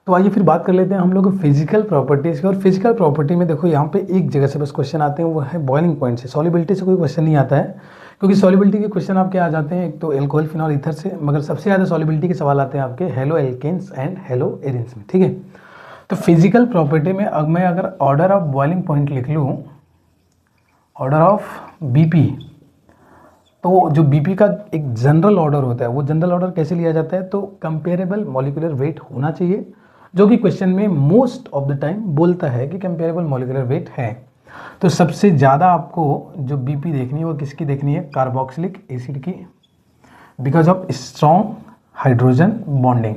तो आइए फिर बात कर लेते हैं हम लोग फिजिकल प्रॉपर्टीज़ की। और फिजिकल प्रॉपर्टी में देखो यहाँ पे एक जगह से बस क्वेश्चन आते हैं, वो है बॉइलिंग पॉइंट से। सॉलिबिलिटी से कोई क्वेश्चन नहीं आता है, क्योंकि सॉलिबिलिटी के क्वेश्चन आपके आ जाते हैं एक तो एल्कोहल, फिनॉल, ईथर से, मगर सबसे ज़्यादा सॉलिबिलिटी के सवाल आते हैं आपके haloalkanes and haloarenes में। ठीक है, तो फिजिकल प्रॉपर्टी में अब मैं अगर ऑर्डर ऑफ बॉइलिंग पॉइंट लिख लूँ, ऑर्डर ऑफ बीपी, तो जो बीपी का एक जनरल ऑर्डर होता है, वो जनरल ऑर्डर कैसे लिया जाता है, तो कंपेरेबल मॉलिक्यूलर वेट होना चाहिए, जो कि क्वेश्चन में मोस्ट ऑफ द टाइम बोलता है कि कंपेरेबल मॉलिक्यूलर वेट है। तो सबसे ज़्यादा आपको जो बीपी देखनी है वो किसकी देखनी है, कार्बोक्सिलिक एसिड की, because of strong hydrogen bonding,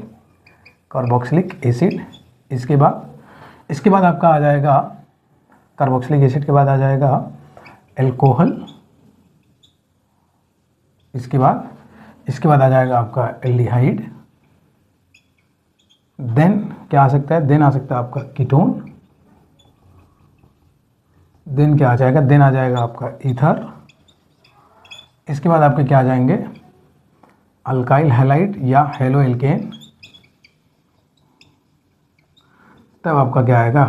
carboxylic acid. इसके बाद आपका आ जाएगा, कार्बोक्सिलिक एसिड के बाद आ जाएगा एल्कोहल, इसके बाद आ जाएगा आपका एल्डिहाइड, देन क्या आ सकता है, देन आ सकता है आपका कीटोन, देन क्या आ जाएगा, देन आ जाएगा आपका ईथर, इसके बाद आपके क्या आ जाएंगे, अल्काइल हैलाइड या हेलो एल्केन, तब आपका क्या आएगा,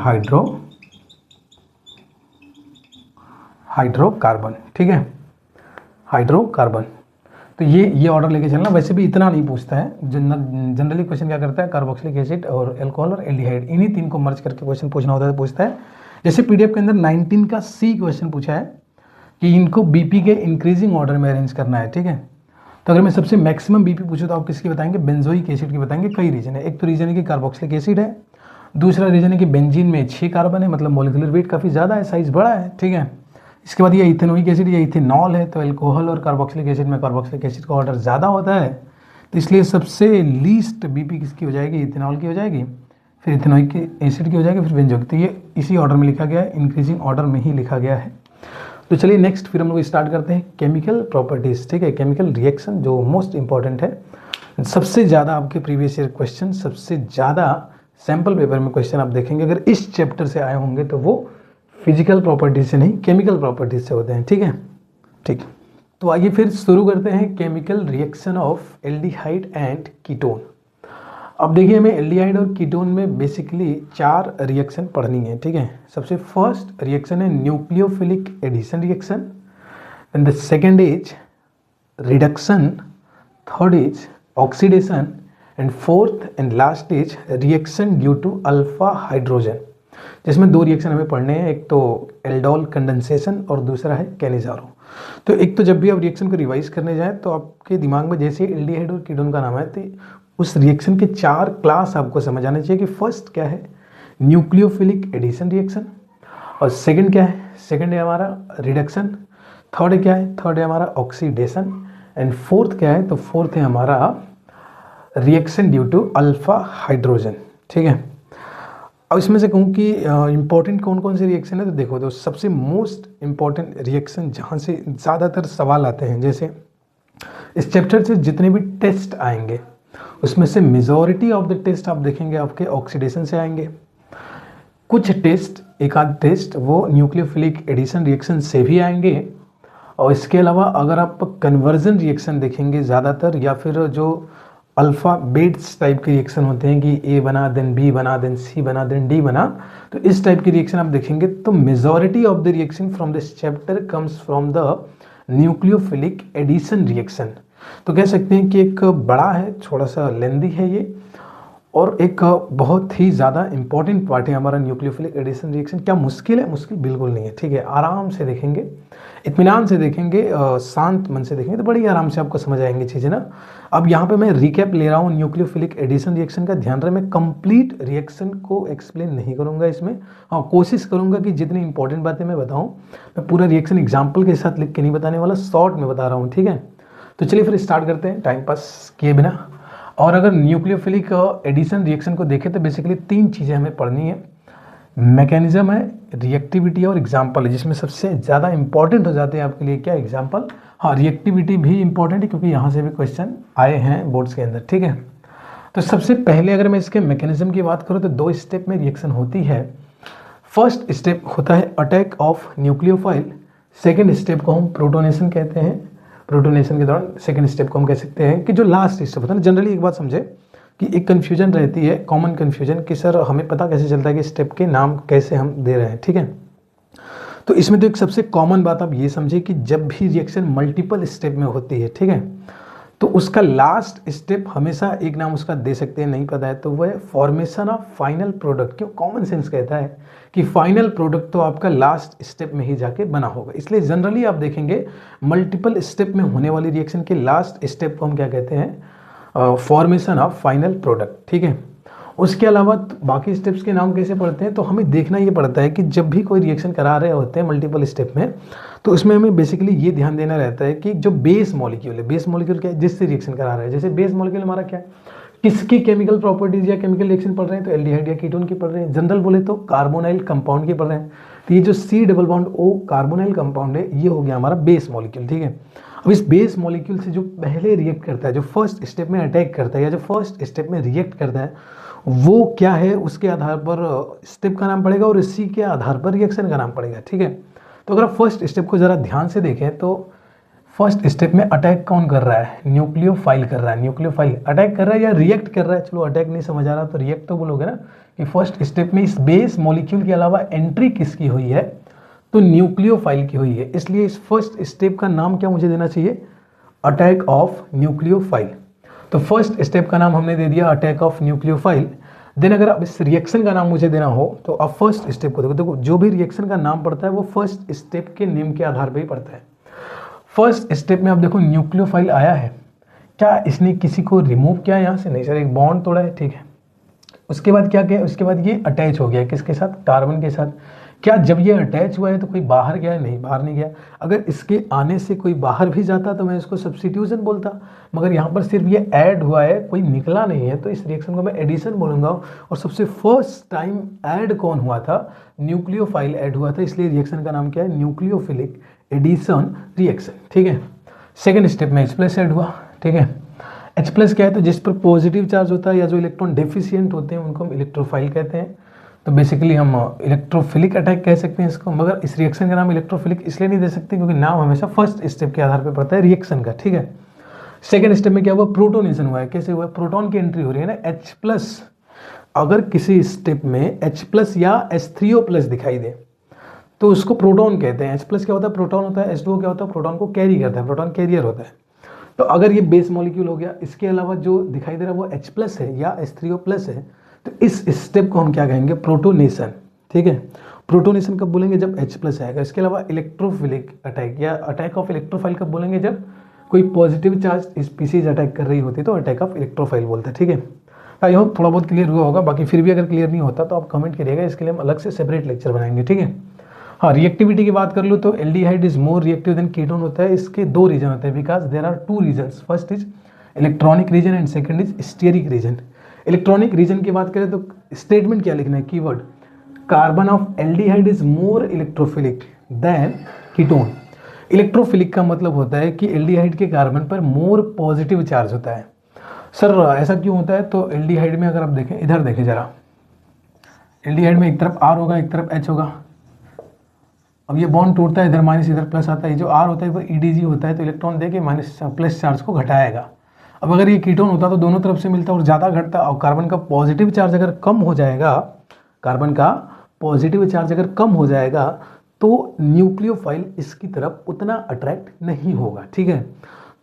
हाइड्रोकार्बन। ठीक है, हाइड्रोकार्बन। तो ये ऑर्डर लेके चलना। वैसे भी इतना नहीं पूछता है, जनरली क्वेश्चन क्या करता है, कार्बोक्सिलिक एसिड और एल्कोहल और एल्डिहाइड, इन्हीं तीन को मर्ज करके क्वेश्चन पूछना होता है, तो पूछता है। जैसे पीडीएफ के अंदर 19 का सी क्वेश्चन पूछा है कि इनको बीपी के इंक्रीजिंग ऑर्डर में अरेंज करना है। ठीक है, तो अगर मैं सबसे मैक्सिमम बीपी पूछूँ तो आप किसकी बताएंगे, बेंजोइक एसिड की बताएंगे। कई रीजन है, एक तो रीजन है कि कार्बोक्सिलिक एसिड है, दूसरा रीजन है कि बेंजीन में 6 कार्बन है, मतलब मोलिकुलर वेट काफ़ी ज़्यादा है, साइज बड़ा है। ठीक है, इसके बाद ये इथेनोइक एसिड या इथेनॉल है, तो एल्कोहल और कार्बोक्सिलिक एसिड में कार्बोक्सिलिक एसिड का ऑर्डर ज़्यादा होता है, तो इसलिए सबसे लीस्ट बीपी किसकी हो जाएगी, इथेनॉल की हो जाएगी, फिर इथेनोइक एसिड की हो जाएगी, फिर बेंजोइक। तो ये इसी ऑर्डर में लिखा गया है, इंक्रीजिंग ऑर्डर में ही लिखा गया है। तो चलिए नेक्स्ट फिर हम लोग स्टार्ट करते हैं केमिकल प्रॉपर्टीज़। ठीक है, केमिकल रिएक्शन जो मोस्ट इंपॉर्टेंट है, सबसे ज़्यादा आपके प्रीवियस ईयर क्वेश्चन, सबसे ज़्यादा सैम्पल पेपर में क्वेश्चन आप देखेंगे अगर इस चैप्टर से आए होंगे तो वो फिजिकल प्रॉपर्टीज से नहीं, केमिकल प्रॉपर्टीज से होते हैं। ठीक है, ठीक। तो आइए फिर शुरू करते हैं chemical reaction of aldehyde and ketone. अब देखिए, हमें एल्डिहाइड और कीटोन में बेसिकली 4 रिएक्शन पढ़नी है। ठीक है, सबसे फर्स्ट रिएक्शन है nucleophilic addition reaction, and the second is reduction, third is oxidation, and fourth and last is reaction due to alpha hydrogen, जिसमें 2 रिएक्शन हमें पढ़ने हैं, एक तो एल्डोल कंडेंसेशन और दूसरा है कैनिजारो। तो एक तो जब भी आप रिएक्शन को रिवाइज करने जाएं तो आपके दिमाग में जैसे एल्डिहाइड और कीटोन का नाम है तो उस रिएक्शन के 4 क्लास आपको समझ आने चाहिए कि फर्स्ट क्या है, न्यूक्लियोफिलिक एडिशन रिएक्शन, और सेकंड क्या है, सेकंड है हमारा रिडक्शन, थर्ड क्या है, थर्ड है हमारा ऑक्सीडेशन, एंड फोर्थ क्या है, तो फोर्थ है हमारा reaction due to alpha hydrogen. ठीक है, अब इसमें से कहूँ कि इंपॉर्टेंट कौन कौन से रिएक्शन है, तो देखो, तो सबसे मोस्ट इंपॉर्टेंट रिएक्शन जहाँ से ज़्यादातर सवाल आते हैं, जैसे इस चैप्टर से जितने भी टेस्ट आएंगे उसमें से मेजॉरिटी ऑफ द टेस्ट आप देखेंगे आपके ऑक्सीडेशन से आएंगे। कुछ टेस्ट, एक आध टेस्ट वो न्यूक्लियोफिलिक एडिशन रिएक्शन से भी आएंगे, और इसके अलावा अगर आप कन्वर्जन रिएक्शन देखेंगे ज़्यादातर, या फिर जो अल्फ़ाबेट्स टाइप के रिएक्शन होते हैं कि ए बना देन बी बना देन सी बना देन डी बना, तो इस टाइप की रिएक्शन आप देखेंगे, तो majority of the reaction from this chapter comes from the nucleophilic addition reaction. तो कह सकते हैं कि एक बड़ा है, थोड़ा सा लेंदी है ये, और एक बहुत ही ज़्यादा इंपॉर्टेंट पार्ट है हमारा न्यूक्लियोफिलिक एडिशन रिएक्शन। क्या मुश्किल है? मुश्किल बिल्कुल नहीं है। ठीक है, आराम से देखेंगे, इत्मीनान से देखेंगे, शांत मन से देखेंगे तो बड़ी आराम से आपको समझ आएंगी चीज़ें ना। अब यहाँ पे मैं रिकैप ले रहा हूँ न्यूक्लियोफिलिक एडिशन रिएक्शन का, ध्यान रहे मैं कंप्लीट रिएक्शन को एक्सप्लेन नहीं करूँगा इसमें। हाँ, कोशिश करूँगा कि जितनी इंपॉर्टेंट बातें मैं बताऊँ, मैं पूरा रिएक्शन एग्जाम्पल के साथ लिख के नहीं बताने वाला, शॉर्ट में बता रहा हूँ। ठीक है, तो चलिए फिर स्टार्ट करते हैं टाइम पास किए बिना। और अगर न्यूक्लियोफिलिक एडिशन रिएक्शन को देखें तो बेसिकली 3 चीज़ें हमें पढ़नी है, मैकेनिज्म है, रिएक्टिविटी और एग्जाम्पल है, जिसमें सबसे ज़्यादा इंपॉर्टेंट हो जाते हैं आपके लिए क्या, एग्जाम्पल। हाँ, रिएक्टिविटी भी इंपॉर्टेंट है क्योंकि यहाँ से भी क्वेश्चन आए हैं बोर्ड्स के अंदर। ठीक है, तो सबसे पहले अगर मैं इसके मैकेनिज्म की बात करूँ तो 2 स्टेप में रिएक्शन होती है। फर्स्ट स्टेप होता है attack of nucleophile, second step को हम प्रोटोनेशन कहते हैं। प्रोटोनेशन के दौरान सेकेंड स्टेप को हम कह सकते हैं कि जो लास्ट स्टेप होता है ना, जनरली एक बात समझे, कि एक कन्फ्यूजन रहती है, कॉमन कन्फ्यूजन, कि सर हमें पता कैसे चलता है कि स्टेप के नाम कैसे हम दे रहे हैं, ठीक है। तो इसमें तो एक सबसे कॉमन बात आप ये समझिए कि जब भी रिएक्शन मल्टीपल स्टेप में होती है, ठीक है, तो उसका लास्ट स्टेप हमेशा एक नाम उसका दे सकते हैं, नहीं पता है तो वह फॉर्मेशन ऑफ फाइनल प्रोडक्ट। क्यों? कॉमन सेंस कहता है कि फाइनल प्रोडक्ट तो आपका लास्ट स्टेप में ही जाके बना होगा, इसलिए जनरली आप देखेंगे मल्टीपल स्टेप में होने वाली रिएक्शन के लास्ट स्टेप को हम क्या कहते हैं? फॉर्मेशन ऑफ फाइनल प्रोडक्ट, ठीक है। उसके अलावा बाकी स्टेप्स के नाम कैसे पढ़ते हैं, तो हमें देखना ये पड़ता है कि जब भी कोई रिएक्शन करा रहे होते हैं मल्टीपल स्टेप में, तो उसमें हमें बेसिकली ये ध्यान देना रहता है कि जो बेस मॉलिक्यूल है, बेस मॉलिक्यूल क्या है? जिससे रिएक्शन करा रहा है। जैसे बेस मॉलिक्यूल हमारा क्या है? किसकी केमिकल प्रॉपर्टीज या केमिकल रिएक्शन पढ़ रहे हैं? तो एल्डिहाइड या कीटोन की पढ़ रहे हैं। जनरल बोले तो कार्बोनाइल कंपाउंड की पढ़ रहे हैं। तो ये जो C double bond O carbonyl compound है, ये हो गया हमारा बेस मॉलिक्यूल, ठीक है। अब इस बेस मॉलिक्यूल से जो पहले रिएक्ट करता है, जो फर्स्ट स्टेप में अटैक करता है या जो फर्स्ट स्टेप में रिएक्ट करता है, वो क्या है, उसके आधार पर स्टेप का नाम पड़ेगा और इसी के आधार पर रिएक्शन का नाम पड़ेगा, ठीक है। तो अगर आप फर्स्ट स्टेप को ज़रा ध्यान से देखें तो फर्स्ट स्टेप में अटैक कौन कर रहा है? न्यूक्लियोफाइल कर रहा है। न्यूक्लियोफाइल अटैक कर रहा है या रिएक्ट कर रहा है? चलो अटैक नहीं समझ आ रहा तो रिएक्ट तो बोलोगे ना, कि फर्स्ट स्टेप में इस बेस मॉलिक्यूल के अलावा एंट्री किसकी हुई है? तो न्यूक्लियोफाइल की हुई है। इसलिए इस फर्स्ट स्टेप का नाम क्या मुझे देना चाहिए? Attack of nucleophile. तो फर्स्ट स्टेप का नाम हमने दे दिया अटैक ऑफ न्यूक्लियोफाइल। देन अगर अब इस रिएक्शन का नाम मुझे देना हो तो अब फर्स्ट स्टेप को देखो, देखो जो भी रिएक्शन का नाम पड़ता है वो फर्स्ट स्टेप के नेम के आधार पर ही पड़ता है। फर्स्ट स्टेप में आप देखो न्यूक्लियोफाइल आया है, क्या इसने किसी को रिमूव किया यहाँ से? नहीं सर, एक बॉन्ड तोड़ा है, ठीक है। उसके बाद क्या किया? उसके बाद ये अटैच हो गया किसके साथ? कार्बन के साथ। क्या जब ये अटैच हुआ है तो कोई बाहर गया है? नहीं, बाहर नहीं गया। अगर इसके आने से कोई बाहर भी जाता तो मैं इसको सब्स्टिट्यूशन बोलता, मगर यहाँ पर सिर्फ ये ऐड हुआ है, कोई निकला नहीं है, तो इस रिएक्शन को मैं एडिशन बोलूँगा। और सबसे फर्स्ट टाइम ऐड कौन हुआ था? न्यूक्लियोफाइल ऐड हुआ था, इसलिए रिएक्शन का नाम क्या है? न्यूक्लियोफिलिक एडिशन रिएक्शन, ठीक है। सेकेंड स्टेप में H+ ऐड हुआ, ठीक है। H+ क्या है? तो जिस पर पॉजिटिव चार्ज होता है या जो इलेक्ट्रॉन डेफिशिएंट होते हैं उनको हम इलेक्ट्रोफाइल कहते हैं। तो बेसिकली हम इलेक्ट्रोफिलिक अटैक कह सकते हैं इसको, मगर इस रिएक्शन का नाम इलेक्ट्रोफिलिक इसलिए नहीं दे सकते क्योंकि नाम हमेशा फर्स्ट स्टेप के आधार पर पड़ता है रिएक्शन का, ठीक है। सेकेंड स्टेप में क्या हुआ? प्रोटोनेशन हुआ है। कैसे हुआ? प्रोटॉन की एंट्री हो रही है ना, H+। अगर किसी स्टेप में H+ या H3O+ दिखाई दे तो उसको प्रोटॉन कहते हैं। H+ क्या होता है? प्रोटॉन होता है। H2O क्या होता है? प्रोटॉन को कैरी करता है, प्रोटॉन कैरियर होता है। तो अगर ये बेस मॉलिक्यूल हो गया, इसके अलावा जो दिखाई दे रहा है वो H+ है या H3O+ है, तो इस स्टेप को हम क्या कहेंगे? प्रोटोनेशन, ठीक है। प्रोटोनेशन कब बोलेंगे? जब H+ आएगा। इसके अलावा इलेक्ट्रोफिलिक अटैक या अटैक ऑफ इलेक्ट्रोफाइल कब बोलेंगे? जब कोई पॉजिटिव चार्ज स्पीसीज अटैक कर रही होती है तो अटैक ऑफ इलेक्ट्रोफाइल बोलते हैं, ठीक है। आई होप थोड़ा बहुत क्लियर हुआ होगा, बाकी फिर भी अगर क्लियर नहीं होता तो आप कमेंट करिएगा, इसके लिए हम अलग से सेपरेट लेक्चर बनाएंगे, ठीक है। हाँ, रिएक्टिविटी की बात कर लो तो aldehyde is more reactive than ketone होता है। इसके दो रीजन होते हैं, because there are two reasons. First is electronic reason and second is steric reason. Electronic reason की बात करें तो स्टेटमेंट क्या लिखना है? Keyword carbon of aldehyde is more electrophilic than ketone. Electrophilic का मतलब होता है कि एल्डिहाइड के कार्बन पर मोर पॉजिटिव चार्ज होता है। सर ऐसा क्यों होता है? तो एल्डिहाइड में अगर आप देखें, इधर देखें जरा, एल्डिहाइड में एक तरफ R होगा, एक तरफ H होगा। अब ये बॉन्ड टूटता है, इधर माइनस इधर प्लस आता है। जो R होता है वो EDG होता है, तो इलेक्ट्रॉन दे के माइनस प्लस चार्ज को घटाएगा। अब अगर ये कीटोन होता तो दोनों तरफ से मिलता और ज़्यादा घटता, और कार्बन का पॉजिटिव चार्ज अगर कम हो जाएगा, कार्बन का पॉजिटिव चार्ज अगर कम हो जाएगा तो न्यूक्लियोफाइल इसकी तरफ उतना अट्रैक्ट नहीं होगा, ठीक है।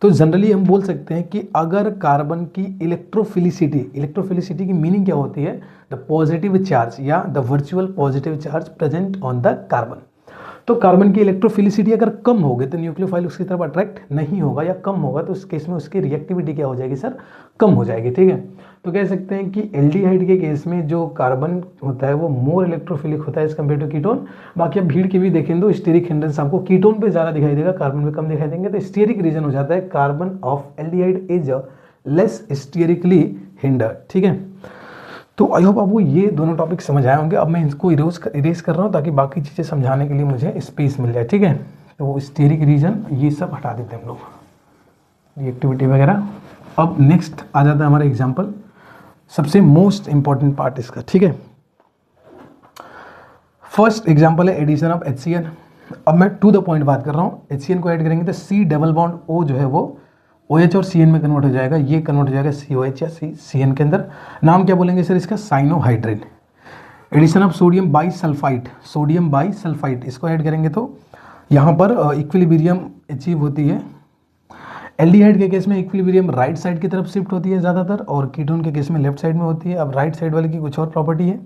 तो जनरली हम बोल सकते हैं कि अगर कार्बन की इलेक्ट्रोफिलिसिटी की मीनिंग क्या होती है? द पॉजिटिव चार्ज या the virtual positive charge present on the carbon. तो कार्बन की इलेक्ट्रोफिलिसिटी अगर कम होगी तो न्यूक्लियोफाइल उसकी तरफ अट्रैक्ट नहीं होगा, या कम होगा तो उस केस में उसकी रिएक्टिविटी क्या हो जाएगी सर? कम हो जाएगी, ठीक है। तो कह सकते हैं कि एल्डिहाइड के केस में जो कार्बन होता है वो मोर इलेक्ट्रोफिलिक होता है एज कम्पेयर टू कीटोन। बाकी आप भीड़ की भी देखें तो स्टीरिक हिंड्रेंस आपको कीटोन पे ज़्यादा दिखाई देगा, कार्बन पे कम दिखाई देंगे। तो स्टीरिक रीजन हो जाता है carbon of aldehyde is less sterically hindered, ठीक है। तो आई होप आपको ये दोनों टॉपिक समझ आए होंगे। अब मैं इसको इरेज कर रहा हूँ ताकि बाकी चीज़ें समझाने के लिए मुझे स्पेस मिल जाए, ठीक है। तो स्टीरिक रीजन ये सब हटा देते हैं हम लोग, रिएक्टिविटी वगैरह। अब नेक्स्ट आ जाता है हमारा एग्जाम्पल, सबसे मोस्ट इंपॉर्टेंट पार्ट इसका, ठीक है। फर्स्ट एग्जाम्पल है एडिशन ऑफ HCl। अब मैं टू द पॉइंट बात कर रहा हूँ। HCl को ऐड करेंगे तो C डबल बॉन्ड O जो है वो OH और CN में कन्वर्ट हो जाएगा, ये कन्वर्ट हो जाएगा COH या CN के अंदर। नाम क्या बोलेंगे सर इसका? Cyanohydrin. Addition of sodium bisulphide, sodium bisulphide इसको ऐड करेंगे तो यहाँ पर इक्विलिब्रियम अचीव होती है। एल्डिहाइड के केस में इक्विलिब्रियम राइट साइड की तरफ शिफ्ट होती है ज़्यादातर, और कीटोन के केस में लेफ्ट साइड में होती है। अब राइट साइड वाले की कुछ और प्रॉपर्टी है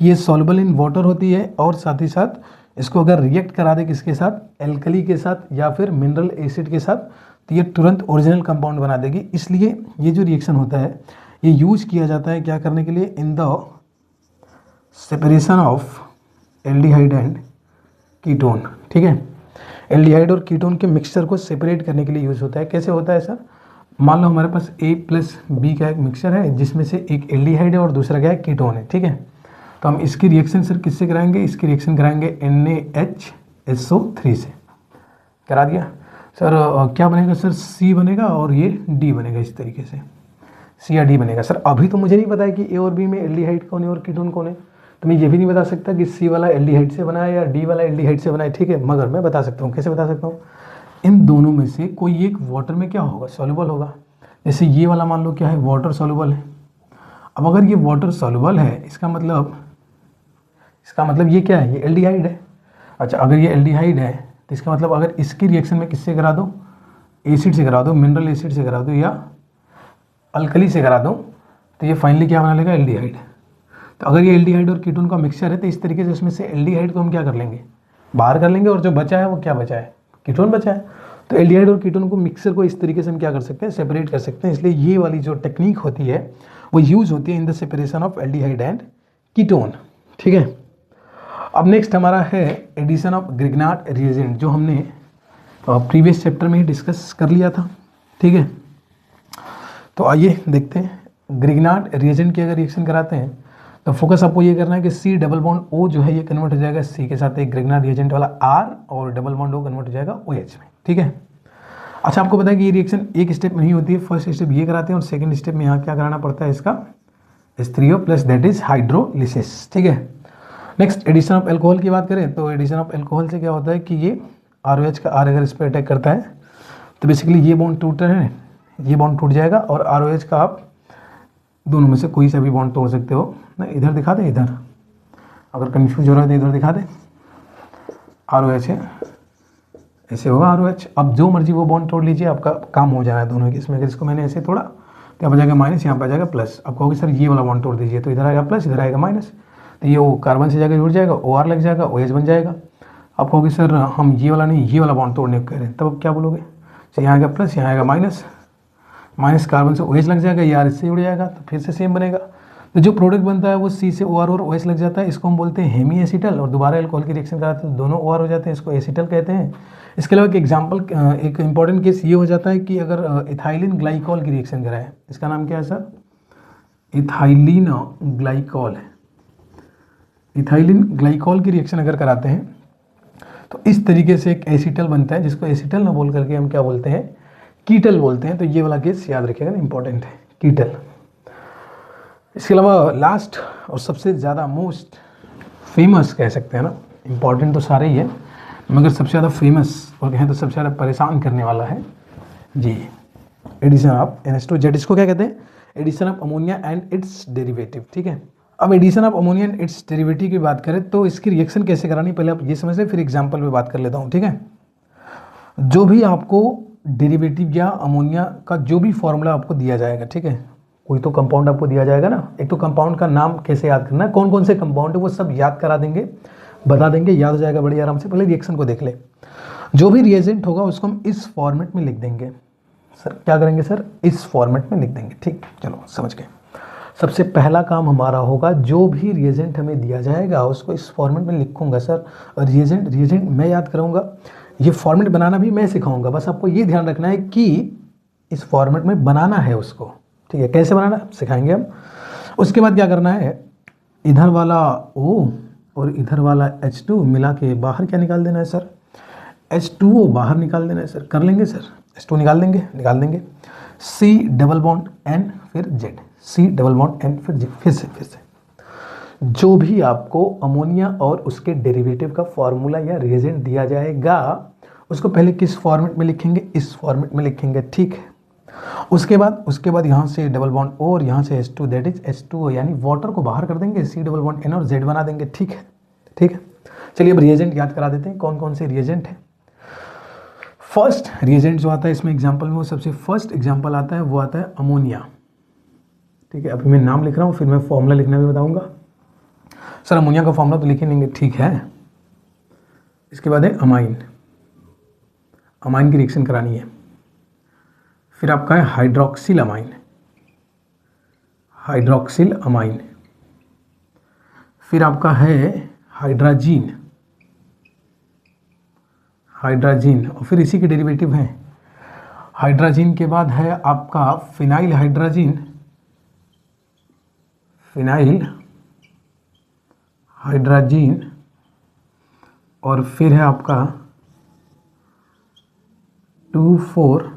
कि ये सॉल्युबल इन वाटर होती है, और साथ ही साथ इसको अगर रिएक्ट करा दे किसके साथ? एल्कली के साथ या फिर मिनरल एसिड के साथ, तो ये तुरंत ओरिजिनल कंपाउंड बना देगी। इसलिए ये जो रिएक्शन होता है ये यूज किया जाता है क्या करने के लिए? In the separation of aldehyde and ketone. ठीक है, एल्डिहाइड और कीटोन के मिक्सचर को सेपरेट करने के लिए यूज़ होता है। कैसे होता है सर? मान लो हमारे पास A प्लस B का एक मिक्सचर है, जिसमें से एक एल्डिहाइड है और दूसरा क्या है? कीटोन है। ठीक है, तो हम इसकी रिएक्शन सर किससे कराएंगे? इसकी रिएक्शन कराएंगे NaHSO3 से। करा दिया सर। क्या बनेगा सर? C बनेगा और ये D बनेगा, इस तरीके से C या D बनेगा। सर अभी तो मुझे नहीं पता है कि A और B में एल्डिहाइड कौन है और कीटोन कौन है, तो मैं ये भी नहीं बता सकता कि C वाला एल्डिहाइड से बना है या D वाला एल्डिहाइड से बना है। ठीक है, मगर मैं बता सकता हूँ। कैसे बता सकता हूँ? इन दोनों में से कोई एक वाटर में क्या होगा? सॉल्युबल होगा। जैसे ये वाला मान लो क्या है? वाटर सॉल्युबल है। अब अगर ये वाटर सॉल्युबल है, इसका मतलब ये क्या है? ये एल्डिहाइड है। अच्छा, अगर ये एल्डिहाइड है तो इसका मतलब अगर इसकी रिएक्शन में किससे करा दो? एसिड से करा दो, मिनरल एसिड से करा दो या अल्कली से करा दो, तो ये फाइनली क्या बना लेगा? एल्डिहाइड। तो अगर ये एल्डिहाइड और कीटोन का मिक्सचर है तो इस तरीके से इसमें से एल्डिहाइड को हम क्या कर लेंगे? बाहर कर लेंगे, और जो बचा है वो क्या बचा है? कीटोन बचा है। तो एल्डिहाइड और कीटोन को मिक्सर को इस तरीके से हम क्या कर सकते हैं? सेपरेट कर सकते हैं। इसलिए ये वाली जो टेक्निक होती है वो यूज होती है in the separation of aldehyde and ketone. ठीक है, अब नेक्स्ट हमारा है एडिशन ऑफ ग्रिग्नार्ड रिएजेंट, जो हमने प्रीवियस चैप्टर में ही डिस्कस कर लिया था। ठीक है, तो आइए देखते हैं ग्रिग्नार्ड रिएजेंट की अगर रिएक्शन कराते हैं तो फोकस आपको ये करना है कि C डबल बॉन्ड O जो है ये कन्वर्ट हो जाएगा C के साथ एक ग्रिग्नार्ड रिएजेंट वाला R, और डबल बॉन्ड O कन्वर्ट हो जाएगा OH में। ठीक है, अच्छा आपको पता है कि ये रिएक्शन एक स्टेप में नहीं होती है। फर्स्ट स्टेप ये कराते हैं और सेकंड स्टेप में यहाँ क्या कराना पड़ता है? इसका H3O plus, that is hydrolysis. ठीक है, नेक्स्ट एडिशन ऑफ एल्कोहल की बात करें तो एडिशन ऑफ एल्कोहल से क्या होता है कि ये ROH का R अगर इस पर अटैक करता है तो बेसिकली ये बॉन्ड टूट रहे हैं, ये बॉन्ड टूट जाएगा, और ROH का आप दोनों में से कोई सा भी बॉन्ड तोड़ सकते हो ना। इधर दिखा दे, इधर अगर कंफ्यूज हो रहा है तो इधर दिखा दे। ROH है, ऐसे होगा ROH। अब जो मर्जी वो बॉन्ड तोड़ लीजिए, आपका काम हो जाना है दोनों के। इसमें अगर इसको मैंने ऐसे तोड़ा तो यहाँ पर जाएगा माइनस, यहाँ पर जाएगा प्लस। अब कहोगे सर ये वाला बॉन्ड तोड़ दीजिए, तो इधर आएगा प्लस, इधर आएगा माइनस, तो ये वो कार्बन से जाकर जुड़ जाएगा, OR लग जाएगा, OH बन जाएगा। अब कहोगे सर हम ये वाला नहीं, ये वाला बॉन्ड तोड़ने को कह रहे हैं, तब क्या बोलोगे? तो यहाँ आएगा प्लस, यहाँ आएगा माइनस, माइनस कार्बन से OH लग जाएगा, ये R इससे जुड़ जाएगा, तो फिर से सेम बनेगा। तो जो प्रोडक्ट बनता है वो C से OR और OH लग जाता है, इसको हम बोलते हैं हेमी एसिटल, और दोबारा अल्कोहल की रिएक्शन कराते हैं तो दोनों OR हो जाते हैं, इसको एसिटल कहते हैं। इसके अलावा एक एग्जाम्पल, एक इंपॉर्टेंट केस ये हो जाता है कि अगर इथाइलिन ग्लाइकॉल की रिएक्शन कराए, इसका नाम क्या है सर? इथाइलिन ग्लाइकॉल है। इथाइलिन ग्लाइकॉल की रिएक्शन अगर कराते हैं तो इस तरीके से एक एसिटल बनता है, जिसको एसिटल ना बोल करके हम क्या बोलते हैं? कीटल बोलते हैं। तो ये वाला केस याद रखिएगा ना, इंपॉर्टेंट है, कीटल। इसके अलावा लास्ट और सबसे ज़्यादा मोस्ट फेमस कह सकते हैं ना, इंपॉर्टेंट तो सारे ही है मगर सबसे ज़्यादा फेमस और कहें तो सबसे ज़्यादा परेशान करने वाला है जी एडिशन ऑफ NH2Z। इसको क्या कहते हैं? Addition of ammonia and its derivative. ठीक है, अब addition of ammonia and its derivative की बात करें तो इसकी रिएक्शन कैसे करानी, पहले आप ये समझ लें, फिर एग्जाम्पल पे बात कर लेता हूँ। ठीक है, जो भी आपको डेरिवेटिव या अमोनिया का जो भी फॉर्मूला आपको दिया जाएगा, ठीक है, कोई तो कंपाउंड आपको दिया जाएगा ना, एक तो कंपाउंड का नाम कैसे याद करना है, कौन कौन से कंपाउंड है वो सब याद करा देंगे, बता देंगे, याद हो जाएगा बड़ी आराम से। पहले रिएक्शन को देख ले, जो भी रिएजेंट होगा उसको हम इस फॉर्मेट में लिख देंगे। सर क्या करेंगे सर? इस फॉर्मेट में लिख देंगे। ठीक, चलो समझ गए। सबसे पहला काम हमारा होगा, जो भी रिएजेंट हमें दिया जाएगा उसको इस फॉर्मेट में लिखूंगा सर। रिएजेंट मैं याद कराऊंगा, ये फॉर्मेट बनाना भी मैं सिखाऊंगा, बस आपको ये ध्यान रखना है कि इस फॉर्मेट में बनाना है उसको। ठीक है, कैसे बनाना सिखाएंगे हम। उसके बाद क्या करना है, इधर वाला O और इधर वाला H2 मिला के बाहर क्या निकाल देना है सर? H2O बाहर निकाल देना है सर। कर लेंगे सर, H2 निकाल देंगे, C डबल बॉन्ड N फिर Z, C double bond N फिर Z, फिर से जो भी आपको अमोनिया और उसके डेरिवेटिव का फॉर्मूला या रिएजेंट दिया जाएगा उसको पहले किस फॉर्मेट में लिखेंगे? इस फॉर्मेट में लिखेंगे। ठीक है, उसके बाद यहाँ से डबल बॉन्ड O और यहाँ से H2, दैट इज H2O, यानी वाटर को बाहर कर देंगे, C डबल बॉन्ड N और Z बना देंगे। ठीक है, ठीक है। चलिए अब रिएजेंट याद करा देते हैं, कौन कौन से रिएजेंट हैं। फर्स्ट रिएजेंट जो आता है इसमें एग्जाम्पल में, वो सबसे फर्स्ट एग्जाम्पल आता है, वो आता है अमोनिया। ठीक है, अभी मैं नाम लिख रहा हूँ, फिर मैं फॉर्मूला लिखना भी बताऊँगा। सर अमोनिया का फॉर्मूला तो लिख ही लेंगे, ठीक है। इसके बाद है अमाइन, अमाइन की रिएक्शन करानी है। फिर आपका है हाइड्रोक्सिल अमाइन, हाइड्रोक्सिल अमाइन। फिर आपका है हाइड्राजीन, हाइड्राजीन, और फिर इसी के डेरिवेटिव हैं। हाइड्राजीन के बाद है आपका फिनाइल हाइड्राजीन, फिनाइल हाइड्राजीन, और फिर है आपका 2,4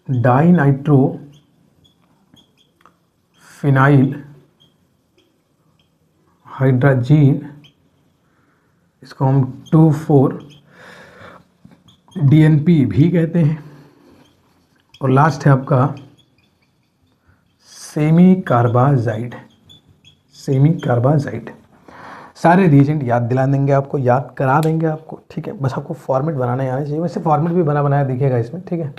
डाइनाइट्रो फिनाइल हाइड्राजीन, इसको हम 2,4 DNP भी कहते हैं। और लास्ट है आपका सेमी कार्बाजाइड, सेमी कार्बाजाइड। सारे रिएजेंट याद दिला देंगे आपको, याद करा देंगे आपको। ठीक है, बस आपको फॉर्मेट बनाना आना चाहिए। वैसे फॉर्मेट भी बना बनाया दिखेगा इसमें। ठीक है,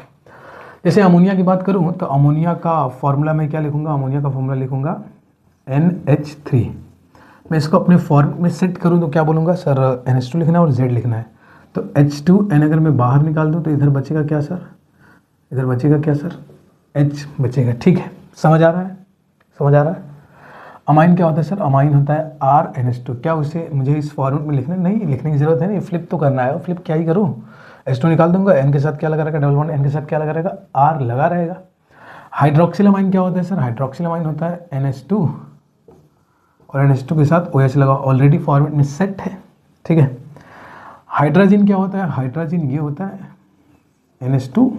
जैसे अमोनिया की बात करूँ तो अमोनिया का फॉर्मूला मैं क्या लिखूँगा, अमोनिया का फॉर्मूला लिखूँगा NH3। मैं इसको अपने फॉर्म में सेट करूँ तो क्या बोलूँगा, सर NH2 लिखना है और Z लिखना है। तो H2N अगर मैं बाहर निकाल दूँ तो इधर बचेगा क्या सर, इधर बचेगा क्या सर, H बचेगा। ठीक है, समझ आ रहा है, समझ आ रहा है। अमाइन क्या होता है सर, अमाइन होता है RNH2। क्या उसे मुझे इस फॉर्मेट में लिखना नहीं, लिखने की जरूरत है नहीं, फ्लिप तो करना है। फ्लिप क्या ही करूँ, H2 निकाल दूंगा, N के साथ क्या लगा रहेगा, डबल बॉन्ड N के साथ क्या लगा रहेगा, R लगा रहेगा। हाइड्रोक्सिल अमाइन क्या होता है सर, हाइड्रोक्सिल अमाइन होता है NH2 और NH2 के साथ OH लगा, ऑलरेडी फॉर्मेट में सेट है। ठीक है, हाइड्रोजन क्या होता है, हाइड्रोजन ये होता है NH2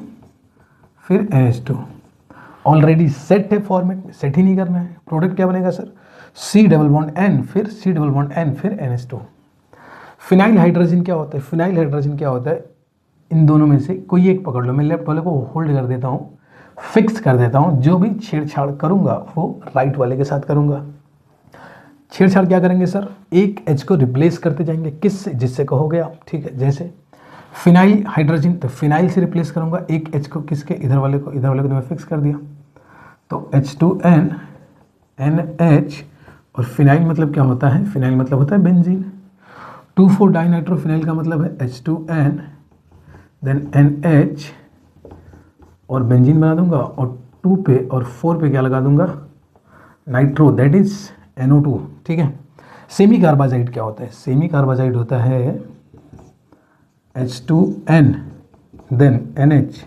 फिर NH2, ऑलरेडी सेट है फॉर्मेट में, सेट ही नहीं करना है। प्रोडक्ट क्या बनेगा sir, C double bond N फिर C डबल बॉन्ड N फिर NH2। फिनाइल हाइड्रोजन क्या होता है, फिनाइल हाइड्रोजन क्या होता है, इन दोनों में से कोई एक पकड़ लो। मैं लेफ्ट वाले को होल्ड कर देता हूँ, फिक्स कर देता हूँ। जो भी छेड़छाड़ करूँगा वो राइट वाले के साथ करूँगा। छेड़छाड़ क्या करेंगे सर, एक H को रिप्लेस करते जाएंगे, किससे, जिससे कहोगे आप। ठीक है, जैसे फिनाइल हाइड्रोजन तो फिनाइल से रिप्लेस करूँगा, एक H को किसके, इधर वाले को, इधर वाले को तो मैं फिक्स कर दिया। तो H2N NH, और फिनाइल मतलब क्या होता है, फिनाइल मतलब होता है बेंजीन। 2,4 डाइनाइट्रो फिनाइल का मतलब है H2N देन NH और बेंजीन बना दूंगा, और 2 पे और 4 पे क्या लगा दूंगा, नाइट्रो, दैट इज NO2। ठीक है, सेमी कार्बाजाइड क्या होता है, सेमी कार्बाजाइड होता है H2N then NH,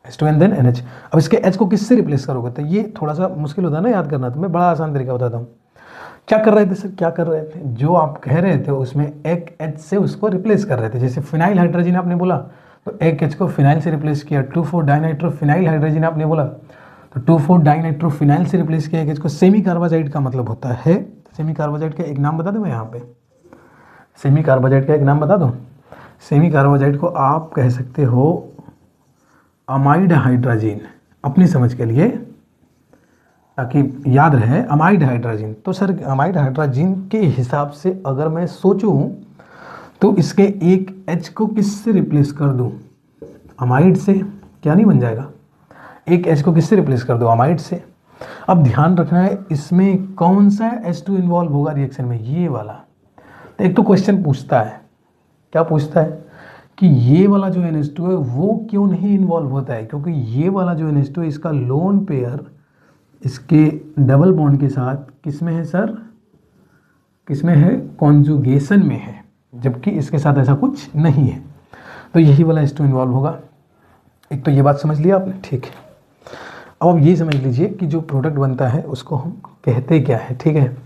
H2N then NH। अब इसके H को किससे रिप्लेस करोगे, तो ये थोड़ा सा मुश्किल होता है ना याद करना, तो मैं बड़ा आसान तरीका बताता हूँ। क्या कर रहे थे सर, क्या कर रहे थे, जो आप कह रहे थे उसमें एक H से उसको रिप्लेस कर रहे थे। जैसे फिनाइल हाइड्रोजन आपने बोला तो एक H को फिनाइल से रिप्लेस किया। 2,4 डाइनाइट्रो फिनाइल हाइड्रोजन आपने बोला तो 2,4 डाइनाइट्रो फिनाइल से रिप्लेस किया एक H को। सेमी कार्बाजाइड का मतलब होता है, सेमी कार्बाजाइड का एक नाम बता दूं मैं यहाँ पे, सेमी कार्बाजाइड का एक नाम बता दूं। सेमी कार्बाजाइड को आप कह सकते हो अमाइड हाइड्रोजन, अपनी समझ के लिए ताकि याद रहे, अमाइड हाइड्रोजन। तो सर अमाइड हाइड्रोजन के हिसाब से अगर मैं सोचूं तो इसके एक H को किससे रिप्लेस कर दूं, अमाइड से, क्या नहीं बन जाएगा, एक H को किससे रिप्लेस कर दो, अमाइड से। अब ध्यान रखना है इसमें कौन सा H2 इन्वॉल्व होगा रिएक्शन में, ये वाला। तो एक तो क्वेश्चन पूछता है, क्या पूछता है कि ये वाला जो NH2 है वो क्यों नहीं इन्वॉल्व होता है, क्योंकि ये वाला जो NH2 है इसका लोन पेयर इसके डबल बॉन्ड के साथ किस में है सर, किस में है, कॉन्जुगेशन में है, जबकि इसके साथ ऐसा कुछ नहीं है। तो यही वाला H2 इन्वॉल्व होगा। एक तो ये बात समझ लिया आपने, ठीक है। अब आप ये समझ लीजिए कि जो प्रोडक्ट बनता है उसको हम कहते क्या है, ठीक है।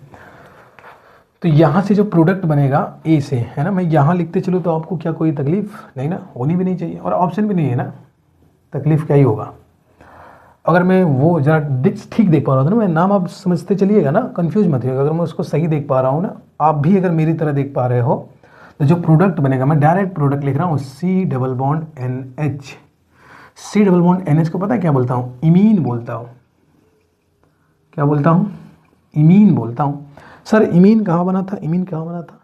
तो यहाँ से जो प्रोडक्ट बनेगा ए से, है ना, मैं यहाँ लिखते चलूँ तो आपको क्या कोई तकलीफ नहीं ना, होनी भी नहीं चाहिए, और ऑप्शन भी नहीं है ना, तकलीफ क्या ही होगा। अगर मैं वो जरा ठीक देख पा रहा था ना, मैं नाम आप समझते चलिएगा ना, कंफ्यूज मत होइएगा। अगर मैं उसको सही देख पा रहा हूँ ना, आप भी अगर मेरी तरह देख पा रहे हो, तो जो प्रोडक्ट बनेगा, मैं डायरेक्ट प्रोडक्ट लिख रहा हूँ, C double bond NH, C double bond NH को पता है क्या बोलता हूँ? इमीन बोलता हूँ। क्या बोलता हूँ? इमीन बोलता हूँ। सर इमीन कहाँ बना था? इमीन कहाँ बना था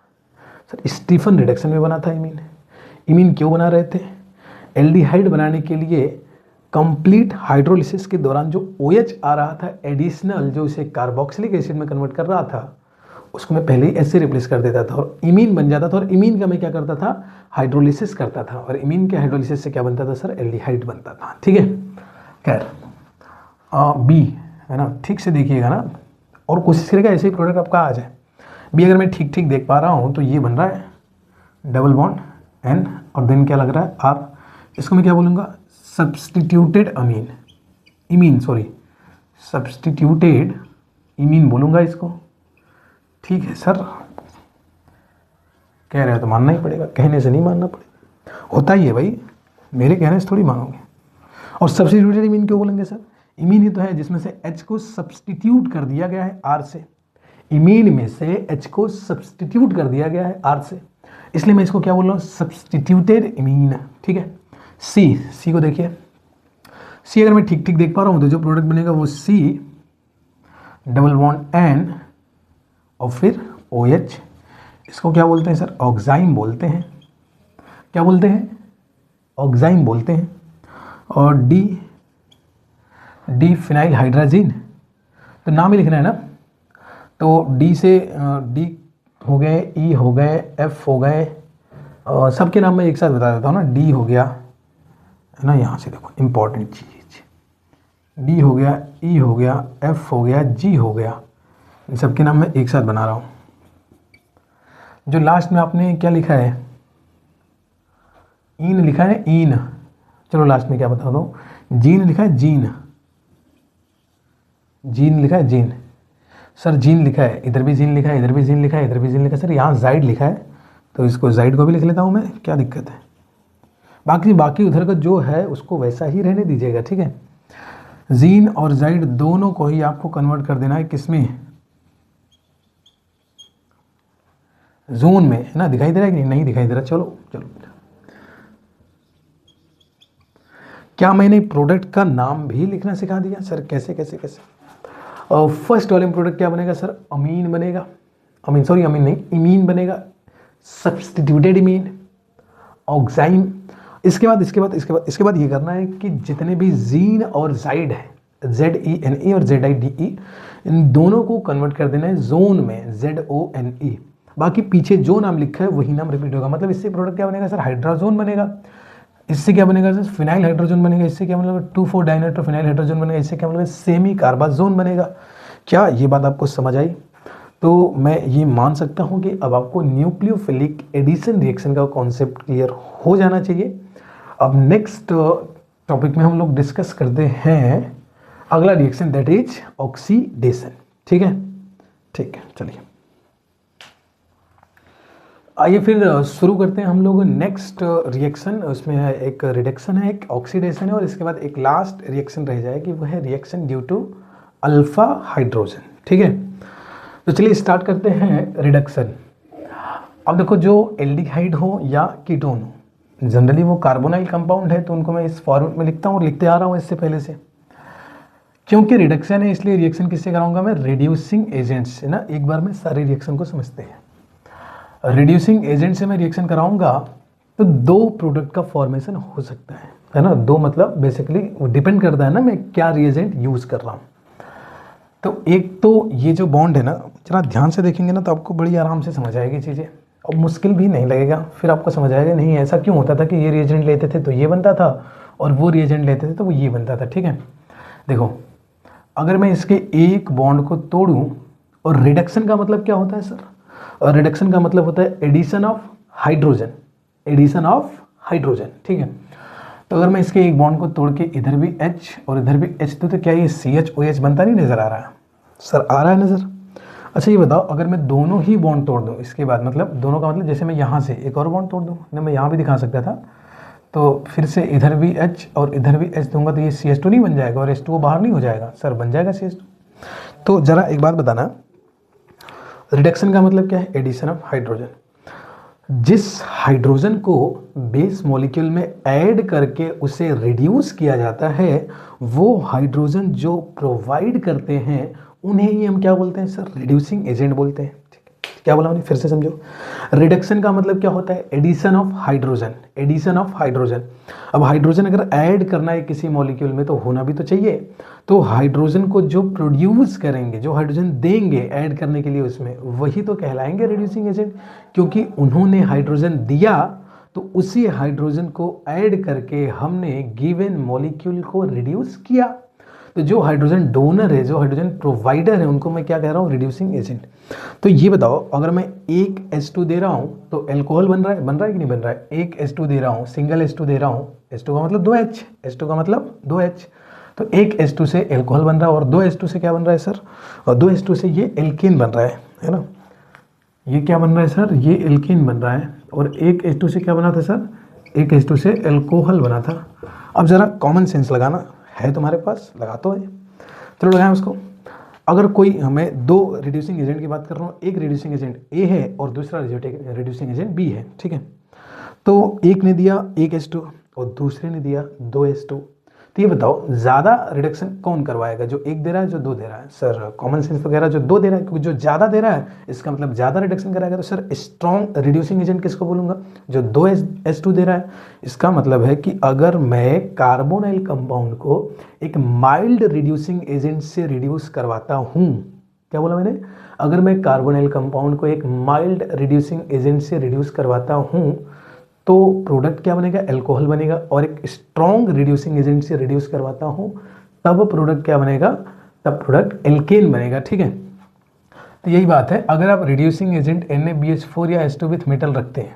सर? स्टीफन रिडक्शन में बना था इमीन। इमीन क्यों बना रहे थे? एल्डिहाइड बनाने के लिए कंप्लीट हाइड्रोलिसिस के दौरान जो OH आ रहा था एडिशनल, जो इसे कार्बोक्सिलिक एसिड में कन्वर्ट कर रहा था, उसको मैं पहले ही एच से रिप्लेस कर देता था और इमीन बन जाता था। और इमीन का मैं क्या करता था? हाइड्रोलिसिस करता था। और इमीन के हाइड्रोलिसिस से क्या बनता था सर? एल्डिहाइड बनता था। ठीक है, खैर बी है ना, ठीक से देखिएगा ना और कोशिश करेगा ऐसे ही प्रोडक्ट आपका आ जाए। बी अगर मैं ठीक ठीक देख पा रहा हूँ तो ये बन रहा है डबल बॉन्ड N और देन क्या लग रहा है R। इसको मैं क्या बोलूँगा? सब्सटीट्यूटेड अमीन, इमीन सॉरी, सब्सटीट्यूटेड इमीन बोलूँगा इसको। ठीक है सर, कह रहे हो तो मानना ही पड़ेगा, कहने से नहीं मानना पड़ेगा, होता ही है भाई, मेरे कहने से थोड़ी मानोगे। और सब्सटीट्यूटेड इमीन क्यों बोलेंगे सर? इमीन ही तो है जिसमें से H को सब्सटीट्यूट कर दिया गया है R से। इमीन में से H को सब्सटीट्यूट कर दिया गया है R से, इसलिए मैं इसको क्या बोल रहा हूँ? Substituted imine. ठीक है, सी को देखिए। सी अगर मैं ठीक ठीक देख पा रहा हूँ तो जो प्रोडक्ट बनेगा वो C डबल बॉन्ड N और फिर OH। इसको क्या बोलते हैं सर? ऑक्साइम बोलते हैं। क्या बोलते हैं? ऑक्साइम बोलते हैं। और डी फिनाइल हाइड्राजीन, तो नाम ही लिखना है ना। तो डी से डी हो गए, ई हो गए, एफ हो गए, सबके नाम मैं एक साथ बता देता हूँ ना। डी हो गया है ना, यहाँ से देखो इंपॉर्टेंट चीज, डी हो गया, ई हो गया, एफ हो गया, जी हो गया, इन सबके नाम मैं एक साथ बना रहा हूँ। जो लास्ट में आपने क्या लिखा है? ईन लिखा है, ईन। चलो लास्ट में क्या बता दो, जीन लिखा है, जीन। जीन लिखा है, जीन। सर जीन लिखा है, इधर भी जीन लिखा है, इधर भी जीन लिखा है, इधर भी जीन लिखा है। सर यहाँ जाइड लिखा है तो इसको जाइड को भी लिख लेता हूँ मैं, क्या दिक्कत है? बाकी उधर का जो है उसको वैसा ही रहने दीजिएगा। ठीक है, जीन और जाइड दोनों को ही आपको कन्वर्ट कर देना है किसमें? जोन में, है ना। दिखाई दे रहा है कि नहीं दिखाई दे रहा? चलो चलो, क्या मैंने प्रोडक्ट का नाम भी लिखना सिखा दिया सर? कैसे कैसे कैसे? फर्स्ट वाले प्रोडक्ट क्या बनेगा सर? अमीन बनेगा, अमीन सॉरी अमीन नहीं, इमीन बनेगा, सब्सटीट्यूटेड इमीन, ऑक्साइम। इसके बाद ये करना है कि जितने भी जीन और जाइड है, ZENE और ZIDE, इन दोनों को कन्वर्ट कर देना है जोन में, ZONE। बाकी पीछे जो नाम लिखा है वही नाम रिपीट होगा। मतलब इससे प्रोडक्ट क्या बनेगा सर? हाइड्रोजोन बनेगा। इससे क्या बनेगा सर? फिनाइल हाइड्रोजन बनेगा। इससे क्या मतलब? 2,4 डाइनाइट्रोफिनाइल हाइड्रोजन बनेगा। इससे क्या मतलब? सेमी कार्बाजोन बनेगा। क्या ये बात आपको समझ आई? तो मैं ये मान सकता हूँ कि अब आपको न्यूक्लियोफिलिक एडिशन रिएक्शन का कॉन्सेप्ट क्लियर हो जाना चाहिए। अब नेक्स्ट टॉपिक में हम लोग डिस्कस करते हैं अगला रिएक्शन, दैट इज ऑक्सीडेशन। ठीक है, चलिए आइए फिर शुरू करते हैं हम लोग नेक्स्ट रिएक्शन। उसमें है एक रिडक्शन है, एक ऑक्सीडेशन है, और इसके बाद एक लास्ट रिएक्शन रह जाएगी, वो है reaction due to alpha hydrogen. ठीक है, तो चलिए स्टार्ट करते हैं रिडक्शन। अब देखो, जो एल्डिहाइड हो या कीटोन हो, जनरली वो कार्बोनाइल कंपाउंड है, तो उनको मैं इस फॉर्मेट में लिखता हूँ और लिखते आ रहा हूँ इससे पहले से। क्योंकि रिडक्शन है इसलिए रिएक्शन किससे कराऊंगा मैं? रिड्यूसिंग एजेंट से ना। एक बार में सारे रिएक्शन को समझते हैं। रिड्यूसिंग एजेंट से मैं रिएक्शन कराऊंगा तो दो प्रोडक्ट का फॉर्मेशन हो सकता है ना। दो मतलब बेसिकली डिपेंड करता है ना मैं क्या रिएजेंट यूज़ कर रहा हूँ। तो एक तो ये जो बॉन्ड है ना, जरा ध्यान से देखेंगे ना तो आपको बड़ी आराम से समझ आएगी चीज़ें, और मुश्किल भी नहीं लगेगा। फिर आपको समझ आएगा नहीं ऐसा क्यों होता था कि ये रिएजेंट लेते थे तो ये बनता था, और वो रिएजेंट लेते थे तो वो ये बनता था। ठीक है, देखो अगर मैं इसके एक बॉन्ड को तोड़ूं, और रिडक्शन का मतलब क्या होता है सर? और रिडक्शन का मतलब होता है addition of hydrogen, addition of hydrogen. ठीक है, तो अगर मैं इसके एक बॉन्ड को तोड़ के इधर भी H और इधर भी H तो क्या ये CHOH बनता नहीं नज़र आ रहा है? सर आ रहा है नज़र। अच्छा ये बताओ, अगर मैं दोनों ही बॉन्ड तोड़ दूँ इसके बाद, मतलब दोनों का मतलब जैसे मैं यहाँ से एक और बॉन्ड तोड़ दूँ ना, मैं यहाँ भी दिखा सकता था, तो फिर से इधर भी H और इधर भी H दूंगा तो ये CH2 नहीं बन जाएगा और H2O बाहर नहीं हो जाएगा? सर बन जाएगा CH2। तो ज़रा एक बात बताना, रिडक्शन का मतलब क्या है? Addition of hydrogen. जिस हाइड्रोजन को बेस मॉलिक्यूल में ऐड करके उसे रिड्यूस किया जाता है, वो हाइड्रोजन जो प्रोवाइड करते हैं उन्हें ही हम क्या बोलते हैं सर? रिड्यूसिंग एजेंट बोलते हैं। क्या बोला मैंने? फिर से समझो। रिडक्शन का मतलब क्या होता है? Addition of hydrogen, addition of hydrogen. अब हाइड्रोजन अगर ऐड करना है किसी मॉलिक्यूल में तो होना भी तो चाहिए। तो हाइड्रोजन को जो प्रोड्यूस करेंगे, जो हाइड्रोजन देंगे ऐड करने के लिए उसमें, वही तो कहलाएंगे रिड्यूसिंग एजेंट, क्योंकि उन्होंने हाइड्रोजन दिया तो उसी हाइड्रोजन को ऐड करके हमने गिवन मॉलिक्यूल को रिड्यूस किया। तो जो हाइड्रोजन डोनर है, जो हाइड्रोजन प्रोवाइडर है, उनको मैं क्या कह रहा हूँ? Reducing agent. तो ये बताओ, अगर मैं एक H2 दे रहा हूँ तो एल्कोहल बन रहा है कि नहीं बन रहा है? एक H2 दे रहा हूँ, सिंगल H2 दे रहा हूँ, H2 का मतलब 2H, H2 का मतलब 2H। तो एक H2 से एल्कोहल बन रहा है और 2H2 से क्या बन रहा है सर? और 2H2 से ये एल्केन बन रहा है ना? ये क्या बन रहा है सर? ये एल्केन बन रहा है। और एक H2 से क्या बना था सर? एक H2 से एल्कोहल बना था। अब ज़रा कॉमन सेंस लगाना है तुम्हारे पास, लगा तो है, चलो लगाएं उसको। अगर कोई, हमें दो रिड्यूसिंग एजेंट की बात कर रहा हूँ, एक रिड्यूसिंग एजेंट ए है और दूसरा रिड्यूसिंग एजेंट बी है, ठीक है? तो एक ने दिया एक H2 और दूसरे ने दिया 2H2। तो ये बताओ ज़्यादा रिडक्शन कौन करवाएगा? जो एक दे रहा है, जो दो दे रहा है? सर कॉमन सेंस तो कह रहा है जो दो दे रहा है, क्योंकि जो ज़्यादा दे रहा है इसका मतलब ज़्यादा रिडक्शन कराएगा। तो सर स्ट्रॉन्ग रिड्यूसिंग एजेंट किसको बोलूँगा? जो 2H2 दे रहा है। इसका मतलब है कि अगर मैं कार्बोनाइल कंपाउंड को एक माइल्ड रिड्यूसिंग एजेंट से रिड्यूस करवाता हूँ, क्या बोला मैंने? अगर मैं कार्बोनाइल कंपाउंड को एक माइल्ड रिड्यूसिंग एजेंट से रिड्यूस करवाता हूँ तो प्रोडक्ट क्या बनेगा? एल्कोहल बनेगा। और एक स्ट्रॉन्ग रिड्यूसिंग एजेंट से रिड्यूस करवाता हूँ तब प्रोडक्ट क्या बनेगा? तब प्रोडक्ट एल्केन बनेगा, ठीक है? तो यही बात है। अगर आप रिड्यूसिंग एजेंट NaBH4 या H2 विथ मेटल रखते हैं,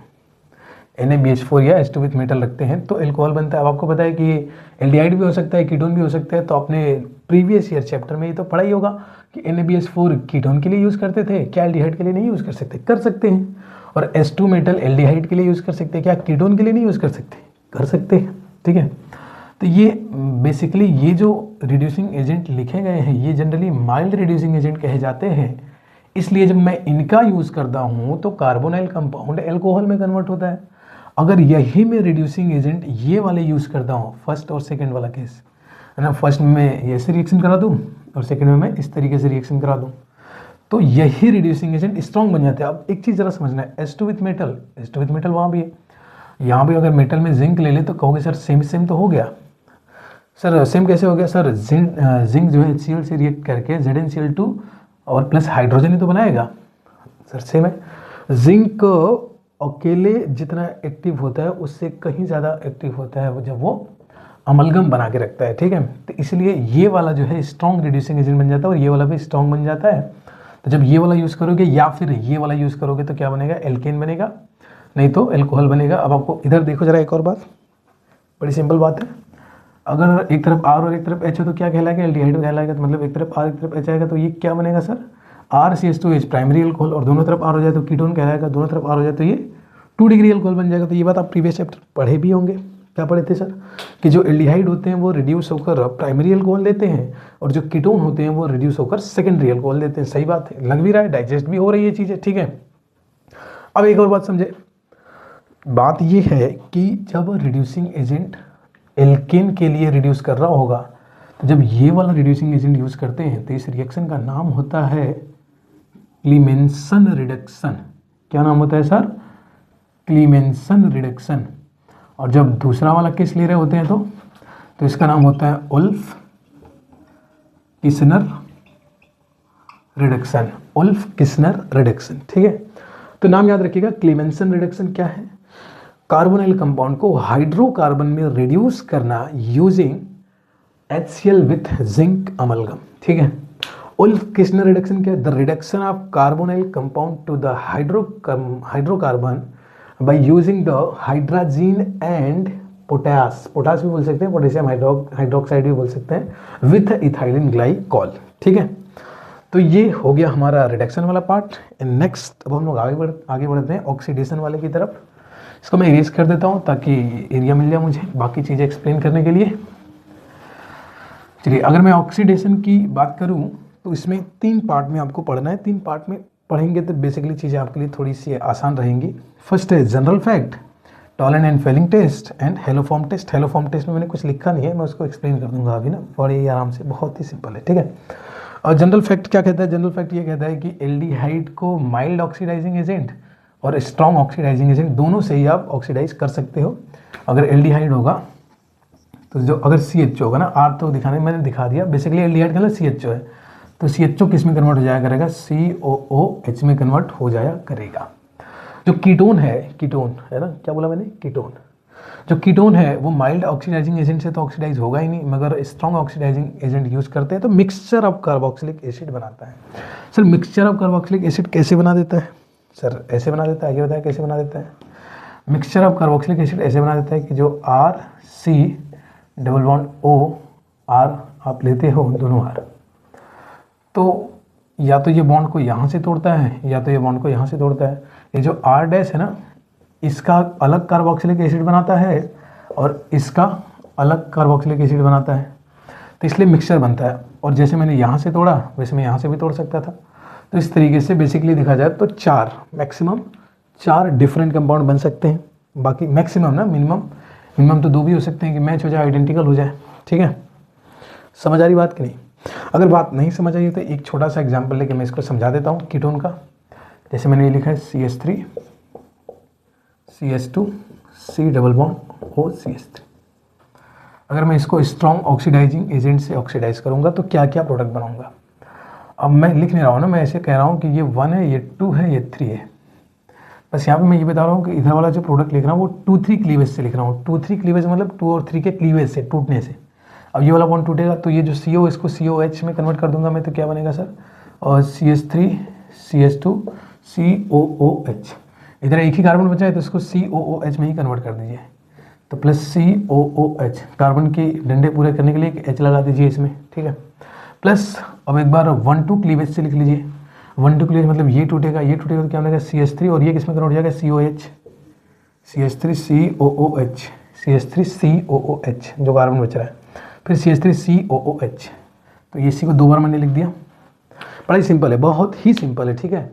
NaBH4 या H2 विथ मेटल रखते हैं तो एल्कोहल बनता है। अब आपको पता है कि एल्डिहाइड भी हो सकता है, कीटोन भी हो सकता है। तो आपने प्रीवियस ईयर चैप्टर में ये तो पढ़ा ही होगा कि NaBH4 कीटोन के लिए यूज़ करते थे, क्या एल्डिहाइड के लिए नहीं यूज़ कर सकते? कर सकते हैं। और H2 मेटल एल्डिहाइड के लिए यूज़ कर सकते हैं, क्या कीटोन के लिए नहीं यूज़ कर सकते? कर सकते हैं, ठीक है? तो ये बेसिकली ये जो रिड्यूसिंग एजेंट लिखे गए हैं ये जनरली माइल्ड रिड्यूसिंग एजेंट कहे जाते हैं। इसलिए जब मैं इनका यूज़ करता हूँ तो कार्बोनाइल कंपाउंड एल्कोहल में कन्वर्ट होता है। अगर यही मैं रिड्यूसिंग एजेंट ये वाले यूज़ करता हूँ, फर्स्ट और सेकेंड वाला केस है ना, फर्स्ट में मैं ऐसे रिएक्शन करा दूँ और सेकेंड में मैं इस तरीके से रिएक्शन करा दूँ, तो यही रिड्यूसिंग एजेंट स्ट्रॉन्ग बन जाते हैं। अब एक चीज़ ज़रा समझना है, H2 with metal, H2 with metal वहाँ भी है, यहाँ भी अगर मेटल में जिंक ले ले तो कहोगे सर सेम सेम तो हो गया। सर सेम कैसे हो गया? सर जिंक जो है HCl से रिएक्ट करके ZnCl2 और प्लस हाइड्रोजन ही तो बनाएगा। सर सेम है। जिंक अकेले जितना एक्टिव होता है उससे कहीं ज़्यादा एक्टिव होता है वो जब वो अमलगम बना के रखता है, ठीक है? तो इसलिए ये वाला जो है स्ट्रॉन्ग रिड्यूसिंग एजेंट बन जाता है और ये वाला भी स्ट्रॉन्ग बन जाता है। तो जब ये वाला यूज़ करोगे या फिर ये वाला यूज़ करोगे तो क्या बनेगा? एल्केन बनेगा, नहीं तो एल्कोहल बनेगा। अब आपको इधर देखो जरा, एक और बात, बड़ी सिंपल बात है। अगर एक तरफ R और एक तरफ H हो तो क्या कहलाएगा? एल्डिहाइड कहलाएगा। तो मतलब एक तरफ R एक तरफ H आएगा तो ये क्या बनेगा सर? RCH2H primary alcohol. और दोनों तरफ R हो जाए तो कीटोन कहलाएगा, दोनों तरफ R हो जाए तो ये 2 डिग्री एल्कोहल बन जाएगा। तो ये बात आप प्रीवियस चैप्टर पढ़े भी होंगे। क्या पढ़े थे सर? कि जो एल्डिहाइड होते हैं वो रिड्यूस होकर प्राइमरी एल्कोहल देते हैं और जो कीटोन होते हैं वो रिड्यूस होकर सेकेंडरी एल्कोहल देते हैं। सही बात है, लग भी रहा है, डाइजेस्ट भी हो रही है चीज़ें, ठीक है? अब एक और बात समझे, बात ये है कि जब रिड्यूसिंग एजेंट एल्केन के लिए रिड्यूस कर रहा होगा तो जब ये वाला रिड्यूसिंग एजेंट यूज़ करते हैं तो इस रिएक्शन का नाम होता है क्लीमेंसन रिडक्शन। क्या नाम होता है सर? क्लीमेंसन रिडक्शन। और जब दूसरा वाला केस ले रहे होते हैं तो इसका नाम होता है Wolff Kishner reduction, Wolff Kishner reduction, ठीक है? तो नाम याद रखिएगा। क्लीमेंसन रिडक्शन क्या है? कार्बोनाइल कंपाउंड को हाइड्रोकार्बन में रिड्यूस करना using HCl with zinc amalgam, ठीक है? उल्फ किस्नर रिडक्शन क्या है? The reduction of carbonyl compound to the hydrocarbon by using the hydrazine and potash भी बोल सकते हैं, पोटेशियम हाइड्रोक्साइड भी बोल सकते हैं, विथ इथाइलिन ग्लाइकॉल, ठीक है? तो ये हो गया हमारा रिडक्शन वाला पार्ट। नेक्स्ट अब हम लोग आगे बढ़ते हैं ऑक्सीडेशन वाले की तरफ। इसको मैं इरेज कर देता हूँ ताकि एरिया मिल जाए मुझे बाकी चीज़ें एक्सप्लेन करने के लिए। चलिए, अगर मैं ऑक्सीडेशन की बात करूँ तो इसमें 3 पार्ट में आपको पढ़ना है, 3 पार्ट में पढ़ेंगे तो बेसिकली चीज़ें आपके लिए थोड़ी सी आसान रहेंगी। फर्स्ट है general fact, Tollen and Fehling test and haloform test. Haloform test में मैंने कुछ लिखा नहीं है, मैं उसको एक्सप्लेन कर दूंगा अभी ना, बड़े आराम से, बहुत ही सिंपल है, ठीक है। और जनरल फैक्ट क्या कहता है? जनरल फैक्ट ये कहता है कि एल्डिहाइड को माइल्ड ऑक्सीडाइजिंग एजेंट और स्ट्रॉन्ग ऑक्सीडाइजिंग एजेंट दोनों से ही आप ऑक्सीडाइज कर सकते हो। अगर एल्डिहाइड होगा तो जो अगर CH होगा ना, आर तो दिखाने मैंने दिखा दिया, बेसिकली एल्डिहाइड का मतलब CH है, तो CHO किस में कन्वर्ट हो जाया करेगा? COOH में कन्वर्ट हो जाया करेगा। जो कीटोन है, कीटोन है ना, क्या बोला मैंने? कीटोन। जो कीटोन है वो माइल्ड ऑक्सीडाइजिंग एजेंट से तो ऑक्सीडाइज होगा ही नहीं, मगर स्ट्रॉन्ग ऑक्सीडाइजिंग एजेंट यूज करते हैं तो मिक्सचर ऑफ कार्बोक्सिलिक एसिड बनाता है। Sir mixture of carboxylic acid कैसे बना देता है? सर ऐसे बना देता है, ये बताया कैसे बना देता है? मिक्सचर ऑफ कार्बोक्सिलिक एसिड ऐसे बना देता है कि जो RC⸻O R आप लेते हो, दोनों R, तो या तो ये बॉन्ड को यहाँ से तोड़ता है या तो ये बॉन्ड को यहाँ से तोड़ता है। ये जो R डैश है ना, इसका अलग कार्बोक्सिलिक एसिड बनाता है और इसका अलग कार्बोक्सिलिक एसिड बनाता है, तो इसलिए मिक्सचर बनता है। और जैसे मैंने यहाँ से तोड़ा वैसे मैं यहाँ से भी तोड़ सकता था। तो इस तरीके से बेसिकली देखा जाए तो मैक्सिमम 4 डिफरेंट कंपाउंड बन सकते हैं। बाकी मैक्सिमम ना, मिनिमम तो 2 भी हो सकते हैं कि मैच हो जाए, आइडेंटिकल हो जाए, ठीक है। समझ आ रही बात कि नहीं? अगर बात नहीं समझ आई तो एक छोटा सा एग्जाम्पल लेके मैं इसको समझा देता हूँ कीटोन का। जैसे मैंने ये लिखा है CH3 CH2 C⸻O CH3। अगर मैं इसको स्ट्रॉन्ग ऑक्सीडाइजिंग एजेंट से ऑक्सीडाइज करूँगा तो क्या क्या प्रोडक्ट बनाऊंगा? अब मैं लिख नहीं रहा हूँ ना, मैं ऐसे कह रहा हूँ कि ये 1 है, ये 2 है, ये 3 है। बस यहाँ पे मैं ये बता रहा हूँ कि इधर वाला जो प्रोडक्ट लिख रहा हूँ वो 2-3 क्लीवेज से लिख रहा हूँ। 2-3 क्लीवेज मतलब 2 और 3 के क्लीवेज से, टूटने से। अब ये वाला बॉन्ड टूटेगा तो ये जो CO इसको COH में कन्वर्ट कर दूंगा मैं, तो क्या बनेगा सर? और CH3 CH2 COOH। इधर एक ही कार्बन बचा है तो इसको COOH में ही कन्वर्ट कर दीजिए, तो प्लस COOH। कार्बन के डंडे पूरे करने के लिए एक H लगा दीजिए इसमें, ठीक है। प्लस अब एक बार 1-2 क्लीवेज से लिख लीजिए। 1-2 क्लीवेज मतलब ये टूटेगा तो क्या बनेगा? CH3, और ये किस में कन्वर्ट हो जाएगा? COH, CH3 COOH, CH3 COOH जो कार्बन बच रहा है, फिर CH3 COOH। तो ये C को 2 बार मैंने लिख दिया। बड़ा ही सिंपल है, बहुत ही सिंपल है, ठीक है।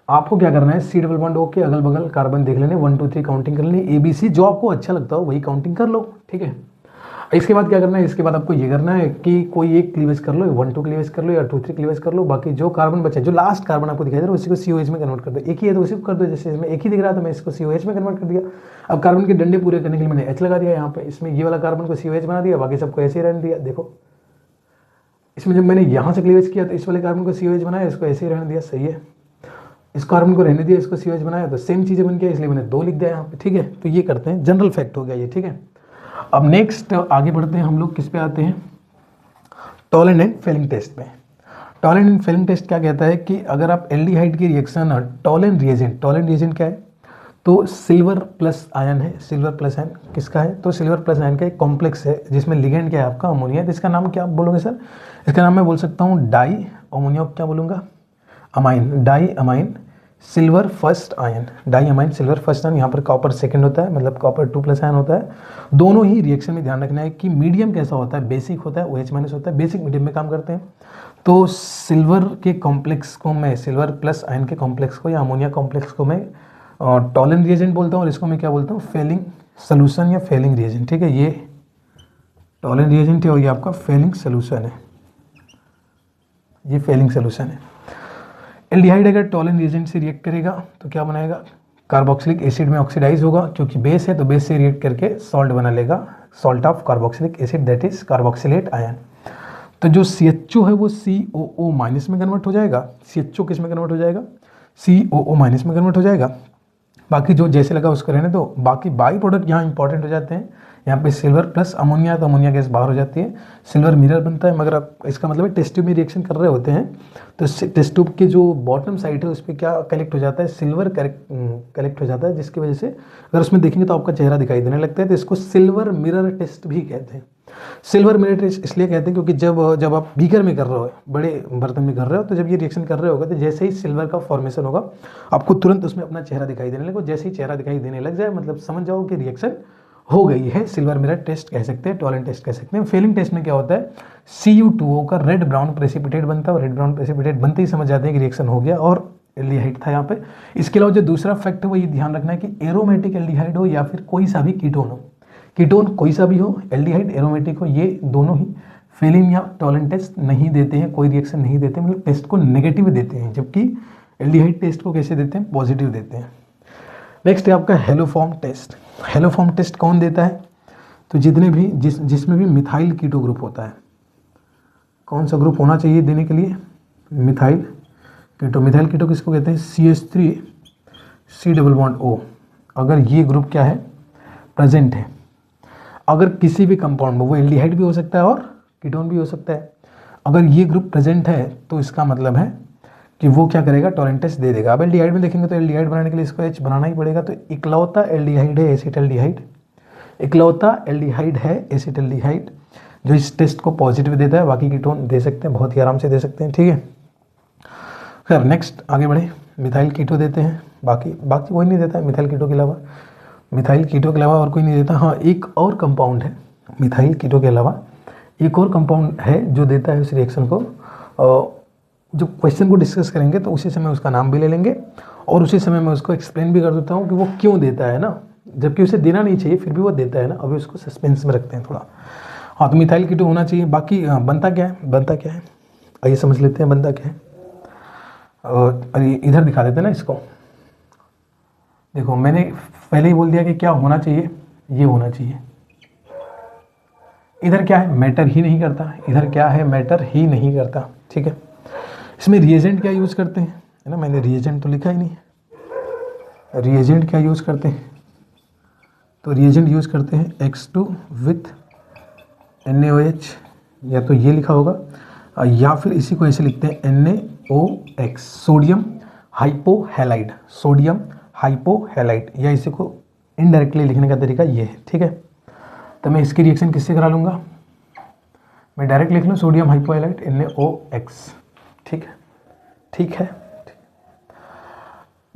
आपको क्या करना है? C⸻O के अगल बगल कार्बन देख लेने, 1 2 3 काउंटिंग कर लेनी, ABC जो आपको अच्छा लगता हो वही काउंटिंग कर लो, ठीक है। इसके बाद क्या करना है? इसके बाद आपको ये करना है कि कोई एक क्लीवेज कर लो, 1-2 क्लीवेज कर लो या 2-3 क्लीवेज कर लो। बाकी जो कार्बन बचा, जो लास्ट कार्बन आपको दिखाई दे रहा है उसी को COH में कन्वर्ट कर दो। एक ही है तो उसी को कर दो, जैसे इसमें एक ही दिख रहा था मैं इसको COH में कन्वर्ट कर दिया। अब कार्बन के डंडे पूरे करने के लिए मैंने H लगा दिया यहाँ पे, इसमें ये वाला कार्बन को COH बना दिया, बाकी सबको ऐसे ही रहने दिया। देखो इसमें जब मैंने यहाँ से क्लीवेज किया तो इस वाले कार्बन को COH बनाया, इसको ऐसे ही रहने दिया, सही है। इस कार्बन को रहने दिया, इसको COH बनाया, तो सेम चीज़ें बन गया, इसलिए मैंने 2 लिख दिया यहाँ पे, ठीक है। तो ये करते हैं, जनरल फैक्ट हो गया ये, ठीक है। अब नेक्स्ट आगे बढ़ते हैं हम लोग, किस पे आते हैं? टॉलन एंड फेलिंग टेस्ट में। टॉलन एंड फेलिंग टेस्ट क्या कहता है कि अगर आप एल्डिहाइड की रिएक्शन टॉलन रिएजेंट क्या है? तो सिल्वर प्लस आयन है। सिल्वर प्लस आयन किसका है? तो सिल्वर प्लस आयन का एक कॉम्प्लेक्स है जिसमें लिगेंड क्या है आपका? अमोनिया। तो इसका नाम क्या बोलोगे सर? इसका नाम मैं बोल सकता हूँ डाई अमोनिया, क्या बोलूँगा? Amine, di amine silver first ion, di amine silver first ion. यहाँ पर कॉपर सेकंड होता है, मतलब कॉपर 2+ आयन होता है। दोनों ही रिएक्शन में ध्यान रखना है कि मीडियम कैसा होता है? बेसिक होता है, OH- होता है, बेसिक मीडियम में काम करते हैं। तो सिल्वर के कॉम्प्लेक्स को मैं, सिल्वर प्लस आयन के कॉम्प्लेक्स को या अमोनिया कॉम्प्लेक्स को मैं टॉलन रिएजेंट बोलता हूँ, और इसको मैं क्या बोलता हूँ? फेलिंग सोल्यूशन या फेलिंग रिएजेंट, ठीक है। ये टॉलन रिएजेंट है और ये आपका फेलिंग सोल्यूशन है, ये फेलिंग सोल्यूशन है। एल्डिहाइड अगर टॉलन रिएजेंट से रिएक्ट करेगा तो क्या बनाएगा? कार्बोक्सिलिक एसिड में ऑक्सीडाइज होगा, क्योंकि बेस है तो बेस से रिएक्ट करके सॉल्ट बना लेगा, salt of carboxylic acid, that is carboxylate ion. तो जो CHO है वो COO- में कन्वर्ट हो जाएगा। CHO किस में कन्वर्ट हो जाएगा? COO- में कन्वर्ट हो जाएगा। बाकी जो जैसे लगा उसको रहने दो। बाकी बाई प्रोडक्ट यहाँ इंपॉर्टेंट हो जाते हैं। यहाँ पे सिल्वर प्लस अमोनिया, तो अमोनिया गैस बाहर हो जाती है, सिल्वर मिरर बनता है। मगर आप इसका मतलब है टेस्ट ट्यूब में रिएक्शन कर रहे होते हैं तो टेस्ट ट्यूब के जो बॉटम साइड है उस पर क्या कलेक्ट हो जाता है? सिल्वर कलेक्ट हो जाता है, जिसकी वजह से अगर उसमें देखेंगे तो आपका चेहरा दिखाई देने लगता है। तो इसको सिल्वर मिरर टेस्ट भी कहते हैं। सिल्वर मिरर टेस्ट इसलिए कहते हैं क्योंकि जब आप बीकर में कर रहे हो, बड़े बर्तन में कर रहे हो, तो जब ये रिएक्शन कर रहे होगा तो जैसे ही सिल्वर का फॉर्मेशन होगा आपको तुरंत उसमें अपना चेहरा दिखाई देने लगेगा। जैसे ही चेहरा दिखाई देने लग जाए मतलब समझ जाओ कि रिएक्शन हो गई है, सिल्वर मिरर टेस्ट कह सकते हैं, टॉलेंट टेस्ट कह सकते हैं। फेलिंग टेस्ट में क्या होता है, Cu2O का रेड ब्राउन प्रेसिपिटेट बनता है, और रेड ब्राउन प्रेसिपिटेट बनते ही समझ जाते हैं कि रिएक्शन हो गया और एल्डिहाइड था यहाँ पे। इसके अलावा जो दूसरा फैक्ट है वो ये ध्यान रखना है कि एरोमेटिक एल्डिहाइड हो या फिर कोई सा भी कीटोन हो, कीटोन कोई सा भी हो, एल्डिहाइड एरोमेटिक हो, ये दोनों ही फेलिंग या टॉलेंट टेस्ट नहीं देते हैं, कोई रिएक्शन नहीं देते, मतलब टेस्ट को नेगेटिव देते हैं, जबकि एल्डिहाइड टेस्ट को कैसे देते हैं, पॉजिटिव देते हैं। नेक्स्ट है आपका हेलोफॉर्म टेस्ट। हेलोफॉर्म टेस्ट कौन देता है, तो जितने भी जिसमें भी मिथाइल कीटो ग्रुप होता है, कौन सा ग्रुप होना चाहिए देने के लिए, मिथाइल कीटो। मिथाइल कीटो किसको कहते हैं, CH3 C+O। अगर ये ग्रुप क्या है, प्रेजेंट है, अगर किसी भी कंपाउंड में, वो एल्डिहाइड भी हो सकता है और कीटोन भी हो सकता है, अगर ये ग्रुप प्रेजेंट है तो इसका मतलब है कि वो क्या करेगा, टॉलेंट टेस्ट दे देगा। अब एल्डिहाइड में देखेंगे तो एल्डिहाइड बनाने के लिए इसको H बनाना ही पड़ेगा, तो इकलौता एल्डिहाइड है एसिटल्डिहाइड, इकलौता एल्डिहाइड है एसिटल्डिहाइड जो इस टेस्ट को पॉजिटिव देता है। बाकी कीटोन दे सकते हैं, बहुत ही आराम से दे सकते हैं, ठीक है। खैर नेक्स्ट आगे बढ़े, मिथाइल कीटो देते हैं, बाकी कोई नहीं देता है मिथाइल कीटो के अलावा, मिथाइल कीटो के अलावा और कोई नहीं देता। हाँ, एक और कंपाउंड है मिथाइल कीटो के अलावा, एक और कंपाउंड है जो देता है उस रिएक्शन को। जो क्वेश्चन को डिस्कस करेंगे तो उसी समय उसका नाम भी ले लेंगे और उसी समय मैं उसको एक्सप्लेन भी कर देता हूँ कि वो क्यों देता है ना, जबकि उसे देना नहीं चाहिए फिर भी वो देता है ना, अभी उसको सस्पेंस में रखते हैं थोड़ा। हाँ, तो मिथाइल कीटो होना चाहिए। बाकी बनता क्या है, बनता क्या है आइए समझ लेते हैं, बनता क्या है। और इधर दिखा देते हैं ना इसको, देखो मैंने पहले ही बोल दिया कि क्या होना चाहिए, ये होना चाहिए। इधर क्या है, मैटर ही नहीं करता, इधर क्या है, मैटर ही नहीं करता, ठीक है। इसमें रिएजेंट क्या यूज़ करते हैं, है ना, मैंने रिएजेंट तो लिखा ही नहीं, रिएजेंट क्या यूज़ करते हैं, तो रिएजेंट यूज़ करते हैं X2 विथ NaOH, या तो ये लिखा होगा या फिर इसी को ऐसे लिखते हैं NaOX, सोडियम हाइपोहैलाइड, सोडियम हाइपोहैलाइड, या इसी को इनडायरेक्टली लिखने का तरीका ये है, ठीक है। तो मैं इसकी रिएक्शन किससे करा लूँगा, मैं डायरेक्ट लिख लूँ सोडियम हाइपोहैलाइड NaOX, ठीक है, ठीक है।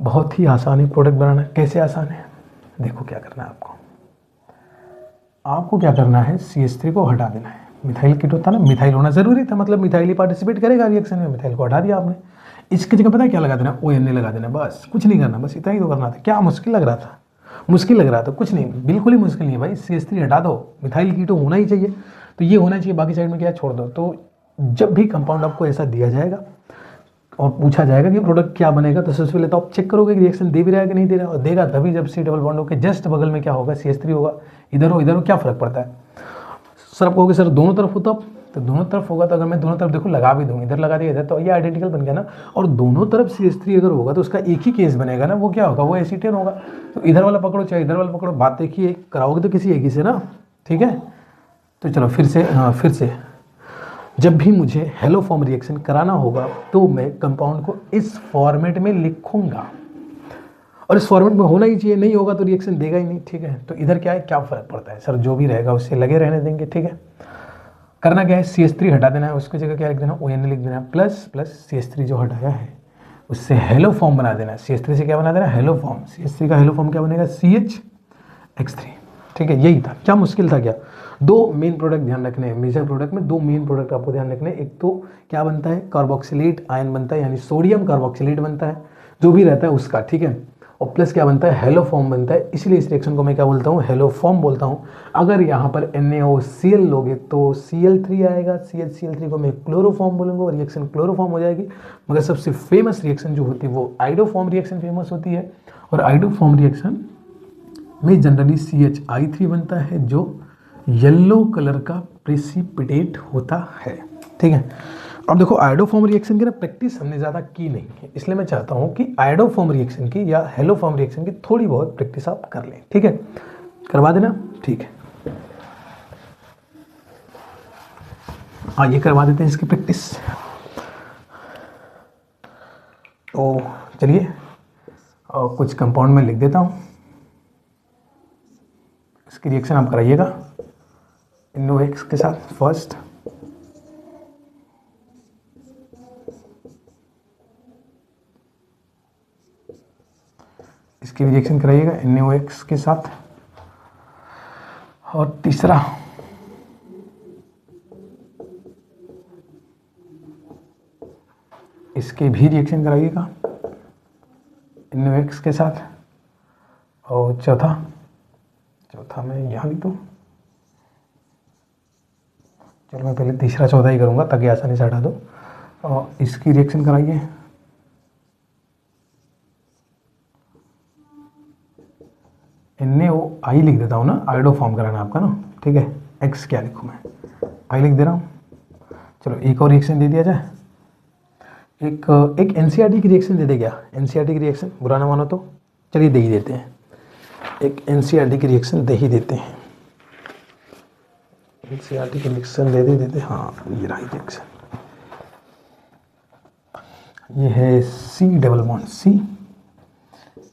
बहुत ही आसान है प्रोडक्ट बनाना। कैसे आसान है, देखो क्या करना है आपको क्या करना है, CH3 को हटा देना है। मिथाइल कीटो था ना, मिथाइल होना जरूरी था, मतलब मिथाइल ही पार्टिसिपेट करेगा रिएक्शन में, मिथाइल को हटा दिया आपने। इसकी जगह पता है क्या लगा देना, ONA लगा देना, बस कुछ नहीं करना, बस इतना ही तो करना था। क्या मुश्किल लग रहा था, मुश्किल लग रहा था, कुछ नहीं, बिल्कुल ही मुश्किल नहीं है भाई। CH3 हटा दो, मिथाइल कीटो होना ही चाहिए, तो ये होना चाहिए, बाकी साइड में क्या छोड़ दो। तो जब भी कंपाउंड आपको ऐसा दिया जाएगा और पूछा जाएगा कि प्रोडक्ट क्या बनेगा, तो सबसे पहले तो आप चेक करोगे कि रिएक्शन दे भी रहा है कि नहीं दे रहा है, और देगा तभी जब C डबल बॉन्ड होकर जस्ट बगल में क्या होगा, CH3 होगा। इधर हो क्या फ़र्क पड़ता है। सर आप कहोगे सर दोनों तरफ हो, तो दोनों तरफ होगा, तो अगर मैं दोनों तरफ देखो लगा भी दूँ, इधर लगा दिया इधर, तो ये आइडेंटिकल बन गया ना। और दोनों तरफ CH3 अगर होगा तो उसका एक ही केस बनेगा ना, वो क्या होगा, वो एसीटेन होगा। तो इधर वाला पकड़ो चाहे इधर वाला पकड़ो, बात देखिए कराओगे तो किसी एक ही से ना, ठीक है। तो चलो फिर से जब भी मुझे हेलोफॉर्म रिएक्शन कराना होगा तो मैं कंपाउंड को इस फॉर्मेट में लिखूंगा, और इस फॉर्मेट में होना ही चाहिए, नहीं होगा तो रिएक्शन देगा ही नहीं, ठीक है। तो इधर क्या है, क्या फ़र्क पड़ता है सर, जो भी रहेगा उससे लगे रहने देंगे, ठीक है। करना क्या है, CH3 हटा देना है, उसकी जगह क्या लिख देना, ONA लिख देना, प्लस CH3 जो हटाया है उससे हेलोफॉर्म बना देना है। CH3 से क्या बना देना, हेलोफॉर्म। CH3 का हेलोफॉर्म क्या बनेगा, CHX3, ठीक है। यही था, क्या मुश्किल था क्या। दो मेन प्रोडक्ट ध्यान रखने हैं, मेजर प्रोडक्ट में दो मेन प्रोडक्ट आपको ध्यान रखने हैं। एक तो क्या बनता है, कार्बोक्सिलेट आयन बनता है, यानी सोडियम कार्बोक्सिलेट बनता है, जो भी रहता है उसका, ठीक है। और प्लस क्या बनता है, हेलोफॉर्म बनता है। इसलिए इस रिएक्शन को मैं क्या बोलता हूँ, हेलोफॉर्म बोलता हूँ। अगर यहाँ पर NaOCl लोगे तो Cl3 आएगा, CH3 को मैं क्लोरोफॉर्म बोलूँगा और रिएक्शन क्लोरोफॉर्म हो जाएगी। मगर सबसे फेमस रिएक्शन जो होती है वो आइडोफॉर्म रिएक्शन फेमस होती है, और आइडोफॉर्म रिएक्शन में जनरली CHI3 बनता है, जो येलो कलर का प्रेसिपिटेट होता है, ठीक है। अब देखो आयोडोफॉर्म रिएक्शन की ना प्रैक्टिस हमने ज़्यादा की नहीं है, इसलिए मैं चाहता हूँ कि आयोडोफॉर्म रिएक्शन की या हेलोफॉर्म रिएक्शन की थोड़ी बहुत प्रैक्टिस आप कर लें, ठीक है। करवा देना, ठीक है। हाँ, ये करवा देते हैं इसकी प्रैक्टिस। तो चलिए कुछ कंपाउंड में लिख देता हूँ, इसकी रिएक्शन आप कराइएगा NaOX के साथ। फर्स्ट इसकी रिएक्शन कराइएगा NaOX के साथ। और तीसरा इसके भी रिएक्शन कराइएगा NaOH के साथ। और चौथा मैं यहाँ लिख दूँ। चलो मैं पहले तीसरा चौथा ही करूँगा ताकि आसानी से हटा दो। और इसकी रिएक्शन कराइए NaOI लिख देता हूँ ना, आयोडो फॉर्म कराना आपका ना, ठीक है। X क्या लिखूँ मैं, I लिख दे रहा हूँ। चलो एक और रिएक्शन दे दिया जाए, एक NCERT की रिएक्शन दे दे क्या, NCERT की रिएक्शन बुरा ना मानो तो, चलिए दे ही देते हैं, एक NCERT की रिएक्शन दे ही देते हैं। NCERT की रिएक्शन दे देते, हाँ ये रहा रिएक्शन। ये है C डबल बॉन्ड C,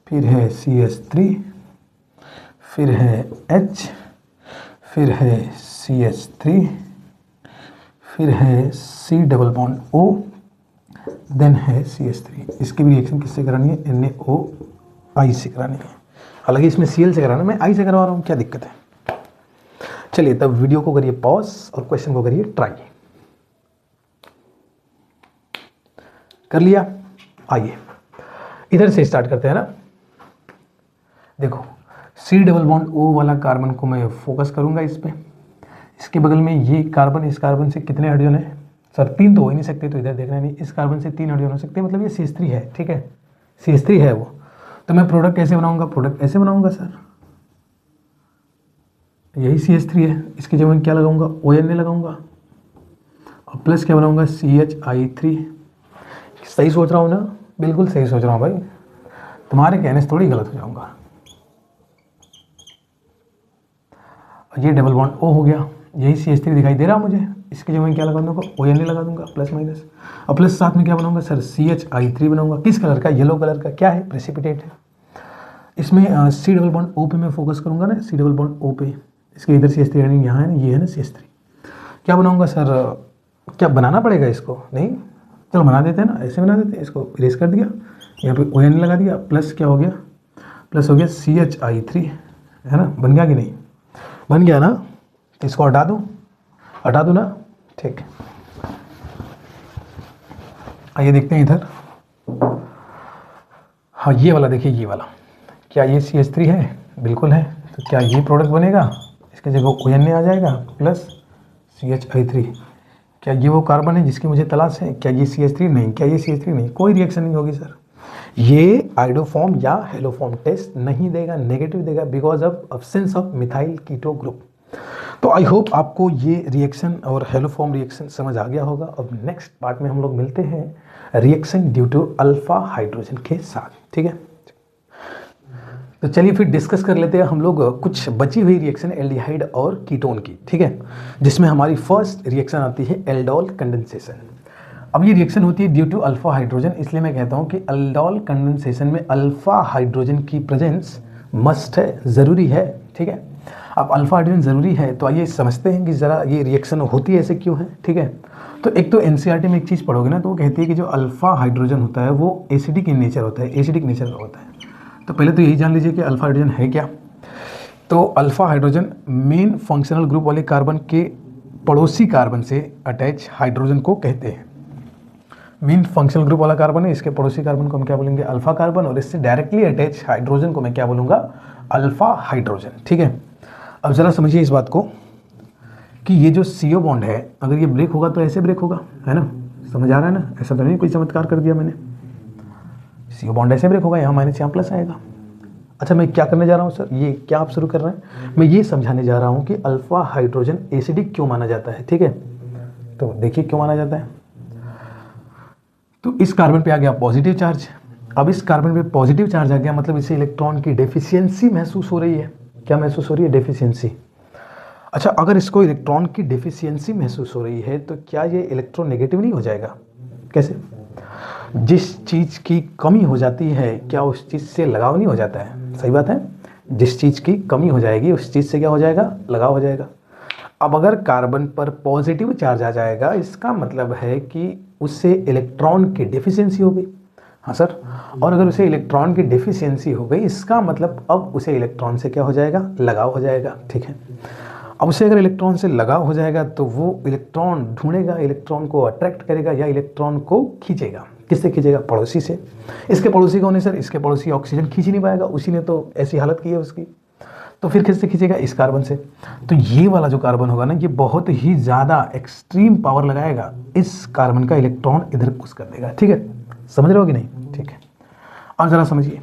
फिर है CH3, फिर है H, फिर है CH3, फिर है C double bond O, then है CH3। इसकी भी रिएक्शन किससे करानी है, NaOI से करानी है। हालांकि इसमें Cl से कराना, मैं I से करवा रहा हूँ, क्या दिक्कत है। चलिए तब वीडियो को करिए पॉज और क्वेश्चन को करिए ट्राई। कर लिया, आइए इधर से स्टार्ट करते हैं ना। देखो C डबल बॉन्ड O वाला कार्बन को मैं फोकस करूंगा इस पे। इसके बगल में ये कार्बन, इस कार्बन से कितने हाइड्रोजन है सर, 3 तो हो ही नहीं सकते, तो इधर देखना नहीं। इस कार्बन से 3 हाइड्रोजन हो सकते हैं, मतलब ये CH3 है, ठीक है, CH3 है वो। तो मैं प्रोडक्ट कैसे बनाऊंगा, प्रोडक्ट ऐसे बनाऊंगा सर, यही CH3 है, इसकी जगह क्या लगाऊंगा, ONA लगाऊंगा, और प्लस क्या बनाऊंगा, CHI3। सही सोच रहा हूँ ना, बिल्कुल सही सोच रहा हूँ भाई, तुम्हारे कहने से थोड़ी गलत हो जाऊंगा। ये डबल बॉन्ड O हो गया, यही CH3 दिखाई दे रहा मुझे, इसकी जगह क्या लगा दूंगा, ONA लगा दूंगा, प्लस माइनस, और प्लस साथ में क्या बनाऊंगा सर, CHI3 बनाऊंगा। किस कलर का, येलो कलर का, क्या है, प्रेसिपिटेट है। इसमें C डबल बॉन्ड O पे मैं फोकस करूंगा ना, C डबल बॉन्ड O पे, इसके इधर CH3 यहाँ है ना, ये है ना CH3। क्या बनाऊंगा सर, क्या बनाना पड़ेगा इसको, नहीं चलो बना देते हैं ना, ऐसे बना देते हैं, इसको इरेज कर दिया, यहाँ पे ONA लगा दिया, प्लस क्या हो गया, प्लस हो गया CHI3, है ना, बन गया कि नहीं, बन गया ना। तो इसको हटा दूँ ना, ठीक। आइए देखते हैं इधर, हाँ ये वाला देखिए, ये वाला, क्या ये CH3 है, बिल्कुल है। तो क्या ये प्रोडक्ट बनेगा, इसके जगह ONA आ जाएगा, प्लस CHI3। क्या ये वो कार्बन है जिसकी मुझे तलाश है, क्या ये CH3 नहीं, क्या ये CH3 नहीं, कोई रिएक्शन नहीं होगी सर। ये आइडोफॉर्म या हेलोफॉर्म टेस्ट नहीं देगा, नेगेटिव देगा, because of absence of methyl keto group. तो आई होप आपको ये रिएक्शन और हेलोफॉर्म रिएक्शन समझ आ गया होगा। अब नेक्स्ट पार्ट में हम लोग मिलते हैं reaction due to alpha hydrogen के साथ, ठीक है। तो चलिए फिर डिस्कस कर लेते हैं हम लोग कुछ बची हुई रिएक्शन एल्डिहाइड और कीटोन की, ठीक है, जिसमें हमारी फर्स्ट रिएक्शन आती है एल्डोल कंडेंसेशन। अब ये रिएक्शन होती है ड्यू टू अल्फा हाइड्रोजन, इसलिए मैं कहता हूँ कि एल्डोल कंडेंसेशन में अल्फा हाइड्रोजन की प्रेजेंस मस्ट है, ज़रूरी है, ठीक है। अब अल्फा हाइड्रोजन ज़रूरी है, तो आइए समझते हैं कि ज़रा ये रिएक्शन होती है ऐसे क्यों है, ठीक है। तो एक तो NCERT में एक चीज़ पढ़ोगे ना, तो वो कहती है कि जो अल्फा हाइड्रोजन होता है वो एसिडिक इन नेचर होता है, एसिडिक नेचर का होता है। तो पहले तो यही जान लीजिए कि अल्फा हाइड्रोजन है क्या। तो alpha hydrogen main functional group वाले कार्बन के पड़ोसी कार्बन से अटैच हाइड्रोजन को कहते हैं। मेन फंक्शनल ग्रुप वाला कार्बन है, इसके पड़ोसी कार्बन को हम क्या बोलेंगे, अल्फा कार्बन, और इससे डायरेक्टली अटैच हाइड्रोजन को मैं क्या बोलूँगा, अल्फा हाइड्रोजन, ठीक है। अब ज़रा समझिए इस बात को कि ये जो CO बॉन्ड है, अगर ये ब्रेक होगा तो ऐसे ब्रेक होगा, है ना, समझ आ रहा है ना, ऐसा तो नहीं कोई चमत्कार कर दिया मैंने। CO बॉन्ड ऐसे ब्रेक होगा, यहाँ माइनस यहाँ प्लस आएगा। अच्छा मैं क्या करने जा रहा हूँ सर, ये क्या आप शुरू कर रहे हैं, मैं ये समझाने जा रहा हूँ कि अल्फा हाइड्रोजन एसिडिक क्यों माना जाता है, ठीक है। तो देखिए क्यों माना जाता है। तो इस कार्बन पे आ गया पॉजिटिव चार्ज, अब इस कार्बन पे पॉजिटिव चार्ज आ गया, मतलब इसे इलेक्ट्रॉन की डेफिशिएंसी महसूस हो रही है। क्या महसूस हो रही है, डेफिशिएंसी। अच्छा अगर इसको इलेक्ट्रॉन की डेफिशिएंसी महसूस हो रही है तो क्या ये इलेक्ट्रोनेगेटिव नहीं हो जाएगा, कैसे, जिस चीज़ की कमी हो जाती है क्या उस चीज़ से लगाव नहीं हो जाता है, सही बात है, जिस चीज़ की कमी हो जाएगी उस चीज़ से क्या हो जाएगा, लगाव हो जाएगा। अब अगर कार्बन पर पॉजिटिव चार्ज आ जाएगा, इसका मतलब है कि उससे इलेक्ट्रॉन की डेफिशिएंसी हो गई, हाँ सर, और अगर उसे इलेक्ट्रॉन की डेफिशिएंसी हो गई, इसका मतलब अब उसे इलेक्ट्रॉन से क्या हो जाएगा, लगाव हो जाएगा, ठीक है। अब उसे अगर इलेक्ट्रॉन से लगाव हो जाएगा तो वो इलेक्ट्रॉन ढूंढेगा, इलेक्ट्रॉन को अट्रैक्ट करेगा या इलेक्ट्रॉन को खींचेगा। किससे खींचेगा? पड़ोसी से। इसके पड़ोसी कौन है सर? इसके पड़ोसी ऑक्सीजन खींच नहीं पाएगा, उसी ने तो ऐसी हालत की है उसकी, तो फिर किससे खींचेगा? इस कार्बन से। तो ये वाला जो कार्बन होगा ना, ये बहुत ही ज़्यादा एक्सट्रीम पावर लगाएगा, इस कार्बन का इलेक्ट्रॉन इधर पुश कर देगा। ठीक है, समझ रहे हो कि नहीं? ठीक है, अब जरा समझिए,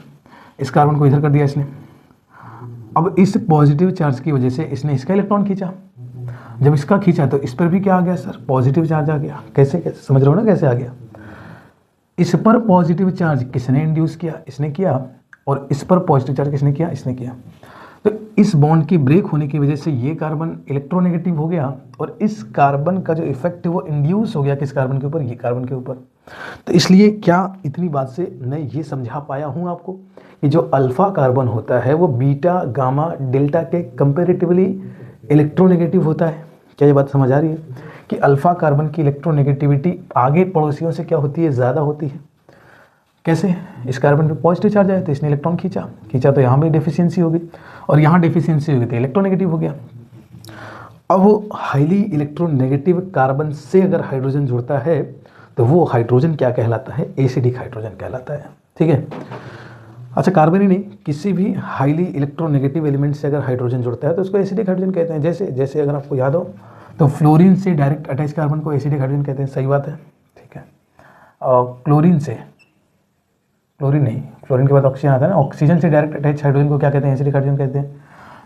इस कार्बन को इधर कर दिया इसने। अब इस पॉजिटिव चार्ज की वजह से इसने इसका इलेक्ट्रॉन खींचा। जब इसका खींचा तो इस पर भी क्या आ गया सर? पॉजिटिव चार्ज आ गया। कैसे कैसे समझ रहे हो ना कैसे आ गया? इस पर पॉजिटिव चार्ज किसने इंड्यूस किया? इसने किया। और इस पर पॉजिटिव चार्ज किसने किया? इसने किया। तो इस बॉन्ड की ब्रेक होने की वजह से ये कार्बन इलेक्ट्रोनेगेटिव हो गया और इस कार्बन का जो इफेक्ट है वो इंड्यूस हो गया किस कार्बन के ऊपर? ये कार्बन के ऊपर। तो इसलिए क्या इतनी बात से मैं ये समझा पाया हूँ आपको कि जो अल्फा कार्बन होता है वो बीटा गामा डेल्टा के कंपेरेटिवली इलेक्ट्रोनेगेटिव होता है। क्या ये बात समझ आ रही है कि अल्फा कार्बन की इलेक्ट्रोनेगेटिविटी आगे पड़ोसियों से क्या होती है? ज़्यादा होती है। कैसे? इस कार्बन पे पॉजिटिव चार्ज आया तो इसने इलेक्ट्रॉन खींचा तो यहाँ भी डेफिशिएंसी होगी और यहाँ डेफिशिएंसी होगी तो इलेक्ट्रोनेगेटिव हो गया। अब हाईली इलेक्ट्रोनेगेटिव कार्बन से अगर हाइड्रोजन जुड़ता है तो वो हाइड्रोजन क्या कहलाता है? एसिडिक हाइड्रोजन कहलाता है। ठीक है, अच्छा कार्बन ही नहीं, किसी भी हाईली इलेक्ट्रोनेगेटिव एलिमेंट से अगर हाइड्रोजन जुड़ता है तो उसको एसिडिक हाइड्रोजन कहते हैं। जैसे अगर आपको याद हो तो फ्लोरीन से डायरेक्ट अटैच कार्बन को एसिडिक हाइड्रोजन कहते हैं। सही बात है, ठीक है। और क्लोरीन के बाद ऑक्सीजन आता है ना, ऑक्सीजन से डायरेक्ट अटैच हाइड्रोजन को क्या कहते हैं? एसिडिक हाइड्रोजन कहते हैं।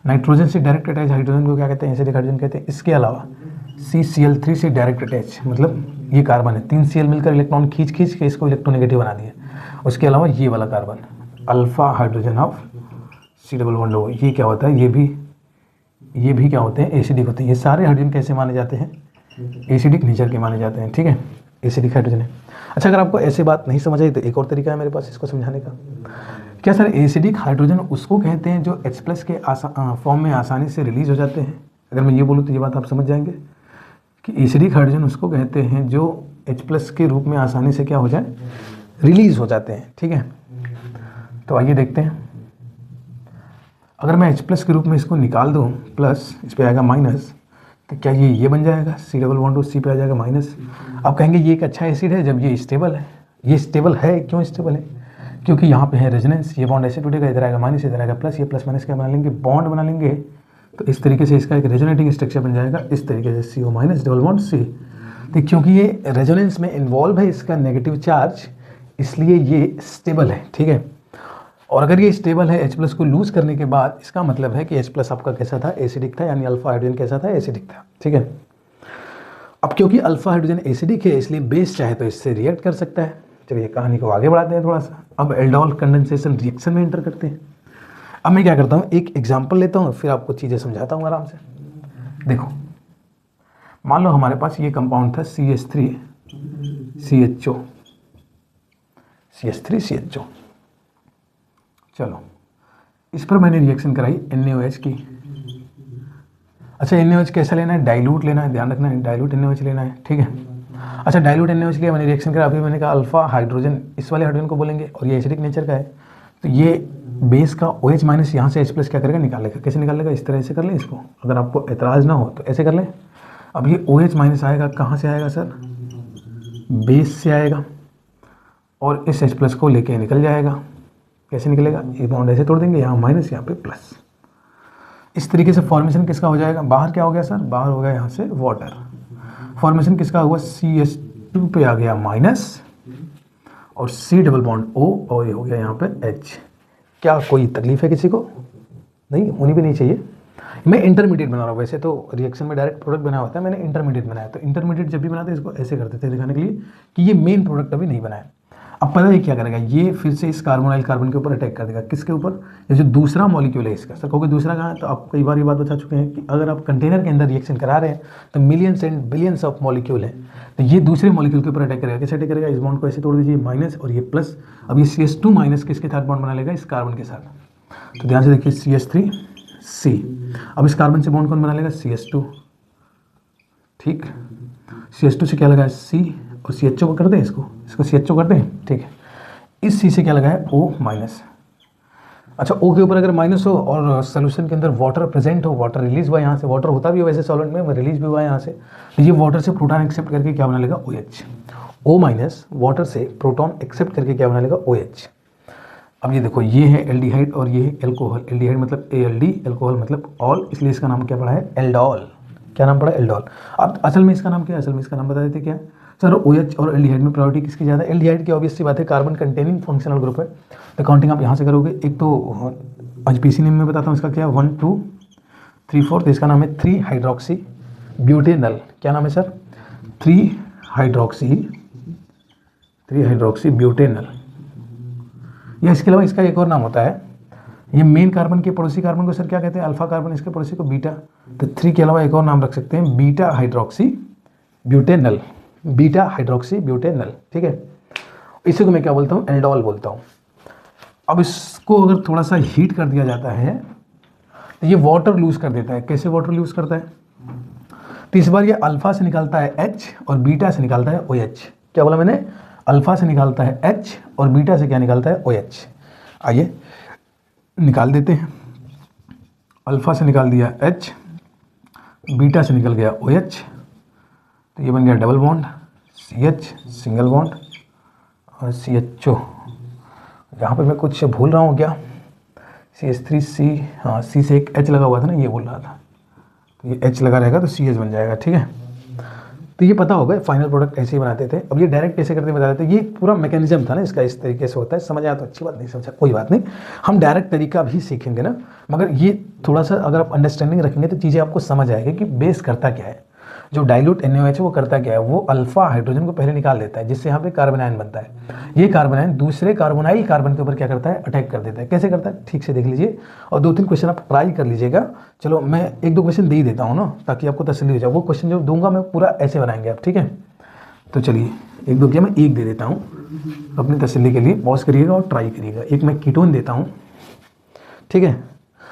नाइट्रोजन से डायरेक्ट अटैच हाइड्रोजन को क्या कहते हैं? एसिडिक हाइड्रोजन कहते हैं। इसके अलावा CCl3 से डायरेक्ट अटैच, मतलब ये कार्बन है, 3 Cl मिलकर इलेक्ट्रॉन खींच के इसको इलेक्ट्रोनेगेटिव बना दिए। उसके अलावा ये वाला carbon alpha hydrogen of C+O, ये क्या होता है? ये भी क्या होते हैं? एसिडिक होते हैं। ये सारे हाइड्रोजन कैसे माने जाते हैं? एसिडिक नेचर के माने जाते हैं। ठीक है, एसिडिक हाइड्रोजन है। अच्छा, अगर आपको ऐसे बात नहीं समझ आई तो एक और तरीका है मेरे पास इसको समझाने का। क्या सर? एसिडिक हाइड्रोजन उसको कहते हैं जो H+ के फॉर्म में आसानी से रिलीज हो जाते हैं। अगर मैं ये बोलूँ तो ये बात आप समझ जाएंगे कि एसिडिक हाइड्रोजन उसको कहते हैं जो H+ के रूप में आसानी से क्या हो जाए? रिलीज हो जाते हैं। ठीक है, तो आइए देखते हैं। अगर मैं H+ के रूप में इसको निकाल दूँ प्लस, इस पर आएगा माइनस, तो क्या ये बन जाएगा? C+C पे आ जाएगा माइनस। आप कहेंगे ये एक अच्छा एसिड है जब ये स्टेबल है। ये स्टेबल है, क्यों स्टेबल है? क्योंकि यहाँ पे है रेजोनेंस, ये बॉन्ड ऐसे टूटेगा, इधर आएगा माइनस, इधर आएगा प्लस, ये प्लस माइनस क्या बना लेंगे? बॉन्ड बना लेंगे। तो इस तरीके से इसका एक रेजोनेटिंग स्ट्रक्चर बन जाएगा, इस तरीके से CO-, तो क्योंकि ये रेजोनेंस में इन्वॉल्व है इसका नेगेटिव चार्ज, इसलिए ये स्टेबल है। ठीक है, और अगर ये स्टेबल है H+ को लूज करने के बाद, इसका मतलब है कि H+ आपका कैसा था? एसिडिक था, यानी अल्फा हाइड्रोजन कैसा था? एसिडिक था। ठीक है, अब क्योंकि अल्फा हाइड्रोजन एसिडिक है इसलिए बेस चाहे तो इससे रिएक्ट कर सकता है। चलिए कहानी को आगे बढ़ाते हैं थोड़ा सा। अब एल्डोल कंडेंसेशन रिएक्शन में एंटर करते हैं। अब मैं क्या करता हूँ, एक एग्जाम्पल लेता हूँ, फिर आपको चीज़ें समझाता हूँ आराम से। देखो, मान लो हमारे पास ये कंपाउंड था CH3CHO। चलो, इस पर मैंने रिएक्शन कराई NaOH की। अच्छा, NaOH कैसा लेना है? डाइल्यूट लेना है, ध्यान रखना है, डाइल्यूट NaOH लेना है। ठीक है, अच्छा डाइल्यूट NaOH लिया, मैंने रिएक्शन करा। अभी मैंने कहा अल्फा हाइड्रोजन, इस वाले हाइड्रोजन को बोलेंगे और ये एसिडिक नेचर का है, तो ये बेस का OH- यहाँ से H+ क्या करेगा? निकालेगा। कैसे निकालेगा? इस तरह से कर लें इसको, अगर आपको एतराज़ ना हो तो ऐसे कर लें। अब ये OH- आएगा, कहाँ से आएगा सर? बेस से आएगा और इस H+ को लेके निकल जाएगा। कैसे निकलेगा? ये बॉन्ड ऐसे तोड़ देंगे, यहाँ माइनस, यहाँ पे प्लस। इस तरीके से फॉर्मेशन किसका हो जाएगा? बाहर क्या हो गया सर? बाहर हो गया यहाँ से वाटर। फॉर्मेशन किसका हुआ? CH2 पे आ गया माइनस और C+O और ये हो गया यहाँ पे H। क्या कोई तकलीफ है किसी को? नहीं, होनी भी नहीं चाहिए। मैं इंटरमीडिएट बना रहा हूँ, वैसे तो रिएक्शन में डायरेक्ट प्रोडक्ट बना होता है, मैंने इंटरमीडिएट बनाया। तो इंटरमीडिएट जब भी बनाते हैं इसको ऐसे करते थे दिखाने के लिए कि ये मेन प्रोडक्ट अभी नहीं बनाया। अब पता है क्या करेगा? ये फिर से इस कार्बोनाइल कार्बन के ऊपर अटैक कर देगा। किसके ऊपर? ये जो दूसरा मॉलिक्यूल है इसका। सर कहोगे दूसरा कहाँ है? तो आप कई बार ये बात बता चुके हैं कि अगर आप कंटेनर के अंदर रिएक्शन करा रहे हैं तो millions and billions of molecule है, तो ये दूसरे मॉलिक्यूल के ऊपर अटैक करेगा। कैसे अटैक करेगा? इस बॉन्ड को ऐसे तोड़ दीजिए, माइनस और ये प्लस। अब ये CH2- किसके साथ बॉन्ड बना लेगा? इस कार्बन के साथ। तो ध्यान से देखिए, CH3C। अब इस कार्बन से बॉन्ड कौन बना लेगा? CH2। ठीक, CH2 से क्या लगा है? C और CHO को कर दें, इसको CHO कर दें। ठीक है, इस C से क्या लगा है? O-। अच्छा, O के ऊपर अगर माइनस हो और सोल्यूशन के अंदर वाटर प्रेजेंट हो, वाटर रिलीज हुआ यहाँ से, वाटर होता भी है वैसे सॉल्वेंट में, रिलीज भी हुआ है यहाँ से, तो ये वाटर से प्रोटॉन एक्सेप्ट करके क्या बना लेगा OH। O माइनस वाटर से प्रोटॉन एक्सेप्ट करके क्या बना लेगा OH। अब ये देखो, ये है एल्डिहाइड और ये है एल्कोहल। एल्डिहाइड मतलब ALD, एल्कोहल मतलब ऑल, इसलिए इसका नाम क्या पड़ा है, एल्डोल। क्या नाम पड़ा है, एल्डोल। अब असल में इसका नाम क्या है, असल में इसका नाम बता देते क्या है। सर OH और एल्डिहाइड में प्रायोरिटी किसकी ज़्यादा है, एल्डिहाइड की, ऑब्वियस सी बात है, कार्बन कंटेनिंग फंक्शनल ग्रुप है, तो काउंटिंग आप यहाँ से करोगे। एक तो आज PC नेम में बताता हूँ इसका क्या है, 1 2 3 4, तो इसका नाम है 3 हाइड्रोक्सी ब्यूटेनल। क्या नाम है सर, 3 हाइड्रोक्सी ब्यूटेनल। या इसके अलावा इसका एक और नाम होता है, ये मेन कार्बन के पड़ोसी कार्बन को सर क्या कहते हैं, अल्फा कार्बन, इसके पड़ोसी को बीटा। तो 3 के अलावा एक और नाम रख सकते हैं, beta hydroxy butanal, beta hydroxy butanal, ठीक है। इसी को मैं क्या बोलता हूँ, एल्डोल बोलता हूँ। अब इसको अगर थोड़ा सा हीट कर दिया जाता है तो ये वाटर लूज कर देता है। कैसे वाटर लूज करता है, तो इस बार ये अल्फा से निकालता है H और बीटा से निकालता है OH। क्या बोला मैंने, अल्फा से निकालता है H और बीटा से क्या निकालता है OH। आइए निकाल देते हैं, अल्फा से निकाल दिया H, बीटा से निकल गया OH, तो ये बन गया double bond CH, single bond और CHO। यहाँ पे मैं कुछ भूल रहा हूँ क्या, CH3C, हाँ C से एक H लगा हुआ था ना, ये बोल रहा था, तो ये H लगा रहेगा तो CH बन जाएगा, ठीक है। तो ये पता होगा, फाइनल प्रोडक्ट ऐसे ही बनाते थे। अब ये डायरेक्ट कैसे करते बता देते, ये पूरा मैकेनिज्म था ना इसका, इस तरीके से होता है। समझ आया तो अच्छी बात, नहीं समझा कोई बात नहीं, हम डायरेक्ट तरीका भी सीखेंगे ना, मगर ये थोड़ा सा अगर आप अंडरस्टैंडिंग रखेंगे तो चीज़ें आपको समझ आएगी कि बेस करता क्या है। जो डाइल्यूट NaOH है वो करता क्या है, वो अल्फा हाइड्रोजन को पहले निकाल देता है, जिससे यहाँ पे कार्बन आयन बनता है। ये कार्बन आयन दूसरे कार्बोनाइल कार्बन के ऊपर क्या करता है, अटैक कर देता है। कैसे करता है, ठीक से देख लीजिए और 2-3 क्वेश्चन आप ट्राई कर लीजिएगा। चलो मैं 1-2 क्वेश्चन दे ही देता हूँ ना, ताकि आपको तसल्ली हो जाए। वो क्वेश्चन जो दूंगा मैं पूरा ऐसे बनाएंगे आप, ठीक है। तो चलिए 1-2 क्या, मैं 1 दे देता हूँ अपनी तसल्ली के लिए, पॉज करिएगा और ट्राई करिएगा। एक मैं कीटोन देता हूँ, ठीक है,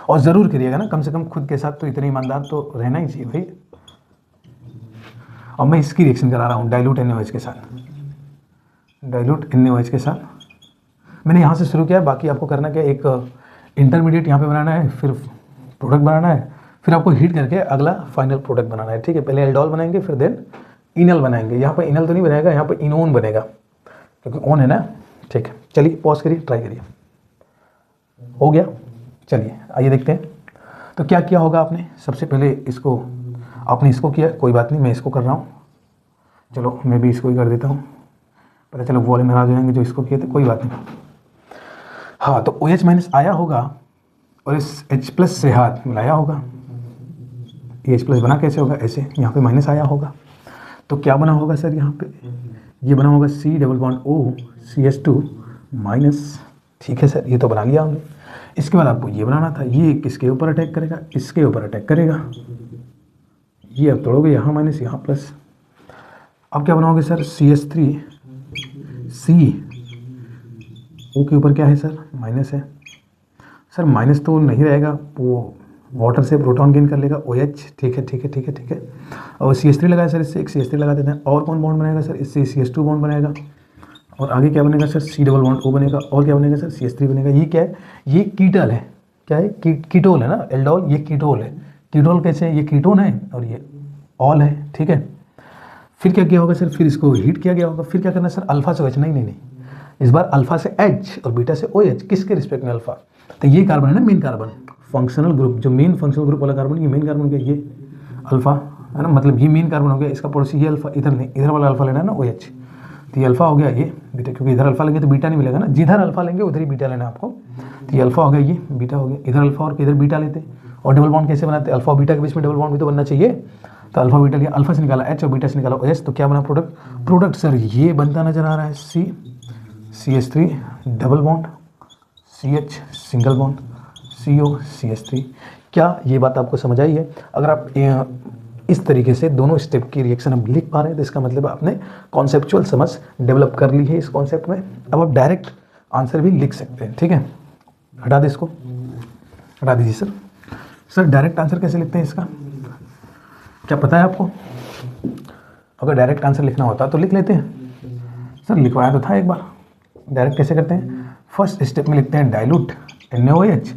और ज़रूर करिएगा ना, कम से कम खुद के साथ तो इतने ईमानदार तो रहना ही चाहिए भाई। और मैं इसकी रिएक्शन करा रहा हूँ डाइल्यूट NaOH के साथ, डाइल्यूट NaOH के साथ मैंने यहाँ से शुरू किया है। बाकी आपको करना क्या, एक इंटरमीडिएट यहाँ पे बनाना है, फिर प्रोडक्ट बनाना है, फिर आपको हीट करके अगला फाइनल प्रोडक्ट बनाना है, ठीक है। पहले एल्डोल बनाएंगे, फिर देन इनल बनाएंगे। यहाँ पर इनल तो नहीं बनेगा, यहाँ पर इनोन बनेगा, क्योंकि ओन है ना, ठीक है। चलिए पॉज करिए, ट्राई करिए। हो गया, चलिए आइए देखते हैं। तो क्या किया होगा आपने, सबसे पहले इसको, आपने इसको किया, कोई बात नहीं, मैं इसको कर रहा हूँ। चलो मैं भी इसको ही कर देता हूँ, पता चलो वो वाले नाराज हो जाएंगे जो इसको किए थे, कोई बात नहीं। हाँ, तो OH माइनस आया होगा और इस H प्लस से हाथ मिलाया होगा। ये H प्लस बना कैसे होगा, ऐसे, यहाँ पे माइनस आया होगा, तो क्या बना होगा सर, यहाँ पे ये बना होगा C double bond O CH2 minus, ठीक है सर, ये तो बना लिया हमने। इसके बाद आपको ये बनाना था, ये किसके ऊपर अटैक करेगा, इसके ऊपर अटैक करेगा। ये अब तोड़ोगे, यहाँ माइनस यहाँ प्लस। अब क्या बनाओगे सर, CH3 C, O के ऊपर क्या है सर, माइनस है। सर माइनस तो नहीं रहेगा, वो वाटर से प्रोटॉन गेन कर लेगा OH, ठीक है ठीक है ठीक है ठीक है। और CH3 लगाया सर, इससे एक CH3 लगा देते हैं। और कौन बॉन्ड बनेगा सर, इससे CH2 बॉन्ड बनेगा। और आगे क्या बनेगा sir, C double bond O बनेगा। और क्या बनेगा सर, CH3 बनेगा। ये क्या है, ये कीटल है, क्या है, कीटोल है ना, एल्डोल, ये कीटोल है। कीटोल कैसे है, ये कीटोन है और ये ऑल है, ठीक है। फिर क्या किया होगा सर, फिर इसको हीट किया गया होगा। फिर क्या करना सर, अल्फा से OH, नहीं नहीं नहीं, इस बार अल्फा से H और बीटा से OH, किसके रिस्पेक्ट में अल्फा, तो ये कार्बन है ना मेन कार्बन, फंक्शनल ग्रुप, जो मेन फंक्शनल ग्रुप वाला कार्बन, ये मेन कार्बन क्या, ये अल्फा है ना, मतलब ये मेन कार्बन हो गया, इसका पड़ोसी ये अल्फा, इधर नहीं, इधर वाला अल्फा लेना है ना OH, तो ये अल्फा हो गया, ये बीटा, क्योंकि इधर अल्फा लेंगे तो बीटा नहीं मिलेगा ना, जिधर अल्फा लेंगे उधर ही बीटा लेना आपको। तो ये अल्फा हो गया, ये बीटा हो गया, इधर अल्फा और इधर बीटा लेते। और डबल बॉन्ड कैसे बनाते, अल्फा और बीटा के बीच में डबल बॉन्ड भी तो बनना चाहिए। तो अल्फा बीटा लिया, अल्फा से निकाला H और बीटा से निकाला OH, तो क्या बना प्रोडक्ट सर, ये बनता नजर आ रहा है, CH3 double bond CH single bond CO CH3। क्या ये बात आपको समझ आई है? अगर आप इस तरीके से दोनों स्टेप की रिएक्शन आप लिख पा रहे हैं तो इसका मतलब आपने कॉन्सेप्चुअल समझ डेवलप कर ली है इस कॉन्सेप्ट में। अब आप डायरेक्ट आंसर भी लिख सकते हैं, ठीक है। हटा दे इसको, हटा दीजिए सर। सर डायरेक्ट आंसर कैसे लिखते हैं इसका, क्या पता है आपको? अगर डायरेक्ट आंसर लिखना होता तो लिख लेते हैं। सर लिखवाया तो था एक बार। डायरेक्ट कैसे करते हैं, फर्स्ट स्टेप में लिखते हैं डाइल्यूट NaOH,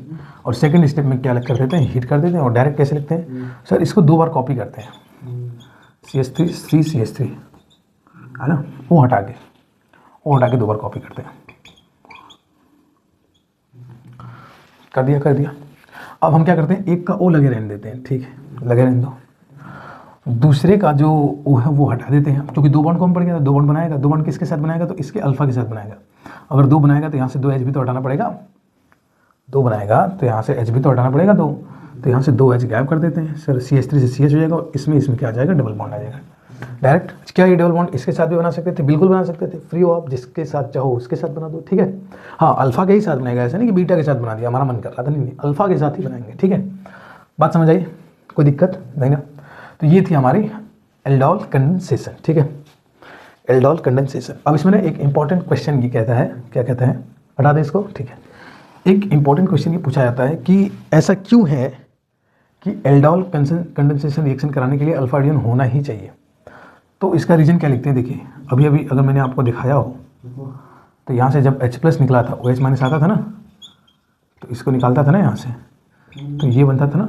और सेकंड स्टेप में क्या कर देते हैं, हीट कर देते हैं। और डायरेक्ट कैसे लिखते हैं सर, इसको 2 बार कॉपी करते हैं, CH3 3CH3 है ना, वो हटा के 2 बार कॉपी करते हैं। कर दिया। अब हम क्या करते हैं, एक का O लगे रहने देते हैं, ठीक है, लगे रहने दो। दूसरे का जो O है वो हटा देते हैं, क्योंकि 2 बॉन्ड कौन पड़ गया, 2 बॉन्ड बनाएगा। 2 बॉन्ड किसके साथ बनाएगा, तो इसके अल्फा के साथ बनाएगा। अगर 2 बनाएगा तो यहाँ से 2 H भी तो हटाना पड़ेगा, 2 बनाएगा तो यहाँ से H भी तो हटाना पड़ेगा 2, तो यहाँ से 2 H गायब कर देते हैं सर, CH3 से CH हो जाएगा, और इसमें क्या आ जाएगा, डबल बॉन्ड आ जाएगा डायरेक्ट। क्या ये डबल बॉन्ड इसके साथ भी बना सकते थे, बिल्कुल बना सकते थे, फ्री हो आप, जिसके साथ चाहो उसके साथ बना दो, ठीक है। हाँ, अल्फा के ही साथ बनाएगा, ऐसा नहीं कि बीटा के साथ बना दिया, हमारा मन कर रहा था, नहीं, अल्फा के साथ ही बनाएंगे, ठीक है। बात समझ आई, कोई दिक्कत नहीं ना। तो ये थी हमारी एल्डोल कंडेंसेशन, ठीक है, एल्डोल कंडेंसेशन। अब इसमें एक इंपॉर्टेंट क्वेश्चन ये कहता है, क्या कहता है, हटा दें इसको, ठीक है। एक इंपॉर्टेंट क्वेश्चन ये पूछा जाता है कि ऐसा क्यों है कि एल्डोल कंडेंसेशन रिएक्शन कराने के लिए अल्फा हाइड्रोजन होना ही चाहिए। तो इसका रीजन क्या लिखते हैं, देखिए अभी अगर मैंने आपको दिखाया हो तो यहाँ से जब H+ निकला था, OH- आता था ना, तो इसको निकालता था ना यहाँ से, तो ये बनता था ना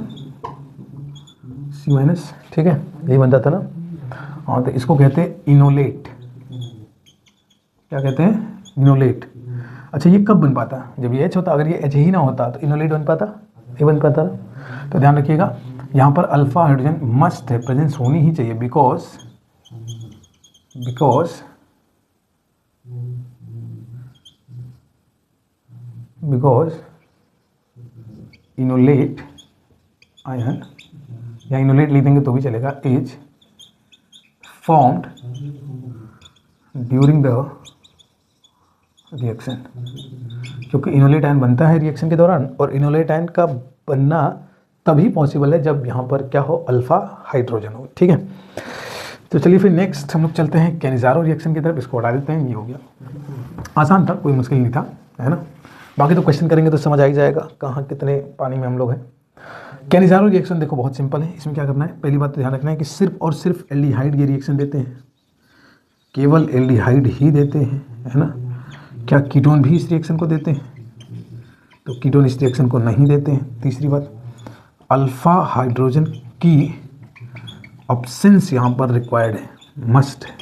C-, ठीक है, यही बनता था ना। हाँ, तो इसको कहते हैं इनोलेट। क्या कहते हैं, इनोलेट। अच्छा, ये कब बन पाता, जब ये H होता, अगर ये H ही ना होता तो इनोलेट बन पाता, नहीं बन पाता। तो ध्यान रखिएगा, यहाँ पर अल्फा हाइड्रोजन मस्ट है, प्रेजेंस होनी ही चाहिए, बिकॉज इनोलेट आयन, या इनोलेट लिख देंगे तो भी चलेगा, is formed during the reaction. क्योंकि इनोलेट आयन बनता है रिएक्शन के दौरान, और इनोलेट आयन का बनना तभी पॉसिबल है जब यहाँ पर क्या हो, अल्फा हाइड्रोजन हो, ठीक है। तो चलिए फिर नेक्स्ट हम लोग चलते हैं कैनिज़ारो रिएक्शन की तरफ, इसको हटा देते हैं, ये हो गया, आसान था, कोई मुश्किल नहीं था, है ना। बाकी तो क्वेश्चन करेंगे तो समझ आ ही जाएगा कहाँ कितने पानी में हम लोग हैं। कैनिज़ारो रिएक्शन देखो बहुत सिंपल है, इसमें क्या करना है, पहली बात तो ध्यान रखना है कि सिर्फ और सिर्फ एल्डिहाइड ये रिएक्शन देते हैं, केवल एल्डिहाइड ही देते हैं, है ना। क्या कीटोन भी इस रिएक्शन को देते हैं, तो कीटोन इस रिएक्शन को नहीं देते हैं। तीसरी बात, अल्फा हाइड्रोजन की अब्सेंस यहाँ पर रिक्वायर्ड है, मस्ट है।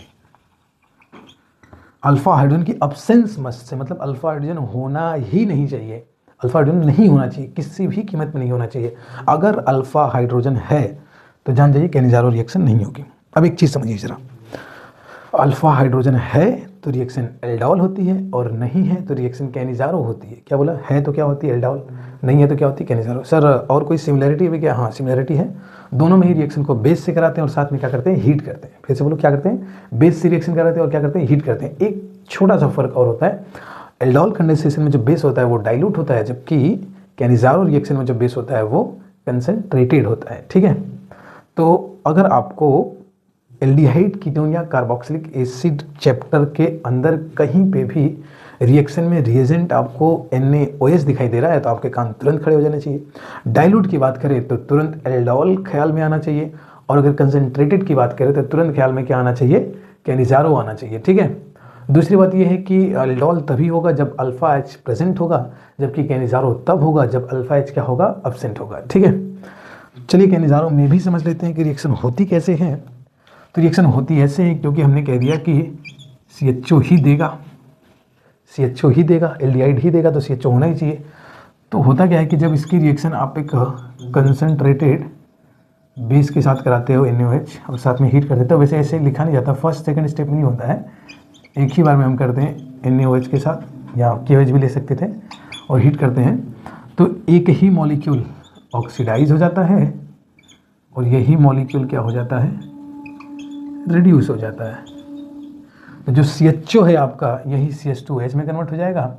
अल्फा हाइड्रोजन की अब्सेंस मस्ट से मतलब अल्फा हाइड्रोजन होना ही नहीं चाहिए, अल्फा हाइड्रोजन नहीं होना चाहिए, किसी भी कीमत में नहीं होना चाहिए। अगर अल्फा हाइड्रोजन है तो जान जाइए कैनिज़ारो रिएक्शन नहीं होगी। अब एक चीज़ समझिए जरा, अल्फा हाइड्रोजन है तो रिएक्शन एल्डोल होती है, और नहीं है तो रिएक्शन कैनिज़ारो होती है। क्या बोला, है तो क्या होती है, एल्डोल, नहीं है तो क्या होती है, कैनिज़ारो। सर और कोई सिमिलरिटी है क्या, हाँ सिमिलरिटी है, दोनों में ही रिएक्शन को बेस से कराते हैं और साथ में क्या करते हैं, हीट करते हैं। फिर से बोलो, क्या करते हैं, बेस से रिएक्शन कराते हैं और क्या करते हैं, हीट करते हैं। एक छोटा सा फर्क और होता है, एल्डोल कंडेंसेशन में जो बेस होता है वो डाइल्यूट होता है, जबकि कैनिज़ारो रिएक्शन में जो बेस होता है वो कंसनट्रेटेड होता है, ठीक है। तो अगर आपको एल्डिहाइड कीटोन या कार्बोक्सिलिक एसिड चैप्टर के अंदर कहीं पे भी रिएक्शन में रिएजेंट आपको NaOH दिखाई दे रहा है तो आपके कान तुरंत खड़े हो जाने चाहिए। डाइल्यूट की बात करें तो तुरंत एल्डोल ख्याल में आना चाहिए, और अगर कंसनट्रेटेड की बात करें तो तुरंत ख्याल में क्या आना चाहिए, कैनिज़ारो आना चाहिए, ठीक है। दूसरी बात यह है कि एल्डोल तभी होगा जब अल्फा H प्रेजेंट होगा, जबकि कैनिज़ारो तब होगा जब अल्फा H क्या होगा, एब्सेंट होगा, ठीक है। चलिए कैनिज़ारो में भी समझ लेते हैं कि रिएक्शन होती कैसे है। तो रिएक्शन होती ऐसे है, क्योंकि हमने कह दिया कि CHO ही देगा, CHO ही देगा, एल्डिहाइड ही देगा, तो CHO होना ही चाहिए। तो होता क्या है कि जब इसकी रिएक्शन आप एक कंसनट्रेटेड बेस के साथ कराते हो NaOH और साथ में हीट कर देते हो, वैसे ऐसे लिखा नहीं जाता, फर्स्ट सेकंड स्टेप में नहीं होता है, एक ही बार में हम करते हैं NaOH के साथ, या KOH भी ले सकते थे, और हीट करते हैं तो एक ही मॉलिक्यूल ऑक्सीडाइज हो जाता है, और यही मॉलिक्यूल क्या हो जाता है, रिड्यूस हो जाता है। तो जो CHO है आपका, यही CH2OH में कन्वर्ट हो जाएगा,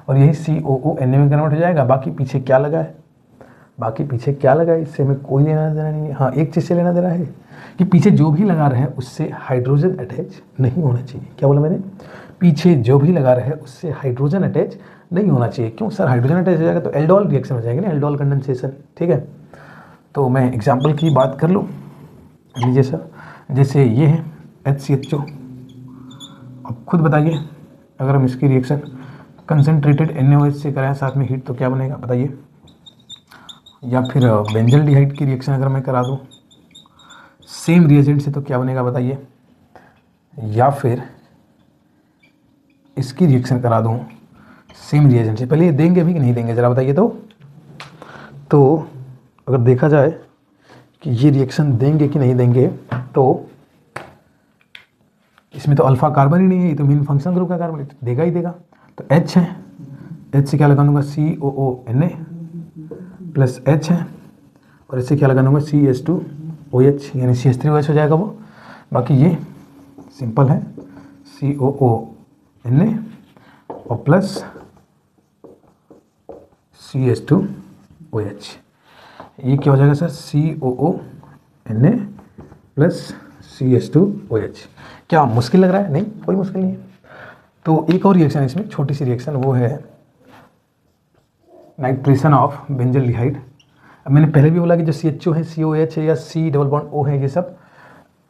और यही COONA में कन्वर्ट हो जाएगा। बाकी पीछे क्या लगा है, इससे हमें कोई लेना देना नहीं है। हाँ, एक चीज़ से लेना देना है कि पीछे जो भी लगा रहे हैं उससे हाइड्रोजन अटैच नहीं होना चाहिए। क्या बोला मैंने, पीछे जो भी लगा रहे हैं उससे हाइड्रोजन अटैच नहीं होना चाहिए। क्यों सर, हाइड्रोजन अटैच हो जाएगा तो एल्डोल रिएक्शन हो जाएगी ना, एल्डोल कंडेंसेशन, ठीक है। तो मैं एग्जाम्पल की बात कर लूँ, लीजिए सर, जैसे ये है HCHO, अब खुद बताइए अगर हम इसकी रिएक्शन कंसनट्रेटेड NaOH से कराया साथ में हीट तो क्या बनेगा बताइए। या फिर बेंजल्डिहाइड की रिएक्शन अगर मैं करा दूँ सेम रिएजेंट से तो क्या बनेगा बताइए। या फिर इसकी रिएक्शन करा दूँ सेम रिएजेंट से, पहले ये देंगे भी कि नहीं देंगे ज़रा बताइए। तो अगर देखा जाए कि ये रिएक्शन देंगे कि नहीं देंगे, तो इसमें तो अल्फा कार्बन ही नहीं है, ये तो मेन फंक्शनल ग्रुप का कार्बन देगा ही देगा। तो H है, H से क्या लगा दूंगा COONA प्लस H है, और इससे क्या लगा दूंगा CH2OH यानी CH3OH हो जाएगा वो। बाकी ये सिंपल है COONA और प्लस CH2OH। ये क्या हो जाएगा सर COONA प्लस CH2OH। क्या मुश्किल लग रहा है? नहीं, कोई मुश्किल नहीं है। तो एक और रिएक्शन है इसमें, छोटी सी रिएक्शन, वो है नाइट्रेशन ऑफ बेंजल्डिहाइड। अब मैंने पहले भी बोला कि जो CHO है, COH है या C डबल बॉन्ड O है, ये सब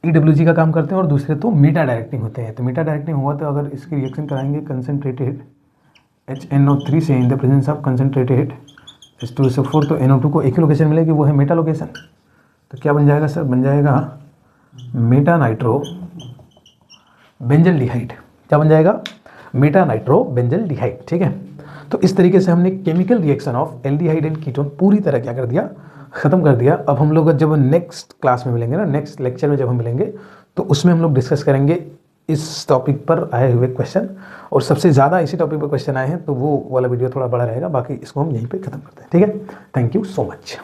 EWG का काम करते हैं और दूसरे तो मेटा डायरेक्टिंग होते हैं। तो मेटा डायरेक्टिंग हुआ तो अगर इसकी रिएक्शन कराएंगे कंसनट्रेटेड HNO3 से in the presence of concentrated H2SO4 तो NO2 को एक ही लोकेशन मिलेगी, वो है मेटा लोकेशन। तो क्या बन जाएगा सर? बन जाएगा मेटा नाइट्रो बेंजल्डिहाइड। क्या बन जाएगा? Meta nitro benzaldehyde. ठीक है, तो इस तरीके से हमने chemical reaction of aldehyde and ketone पूरी तरह क्या कर दिया, ख़त्म कर दिया। अब हम लोग जब नेक्स्ट क्लास में मिलेंगे ना, नेक्स्ट लेक्चर में जब हम मिलेंगे, तो उसमें हम लोग डिस्कस करेंगे इस टॉपिक पर आए हुए क्वेश्चन, और सबसे ज़्यादा इसी टॉपिक पर क्वेश्चन आए हैं तो वो वाला वीडियो थोड़ा बड़ा रहेगा। बाकी इसको हम यहीं पे ख़त्म करते हैं। ठीक है, थैंक यू सो मच।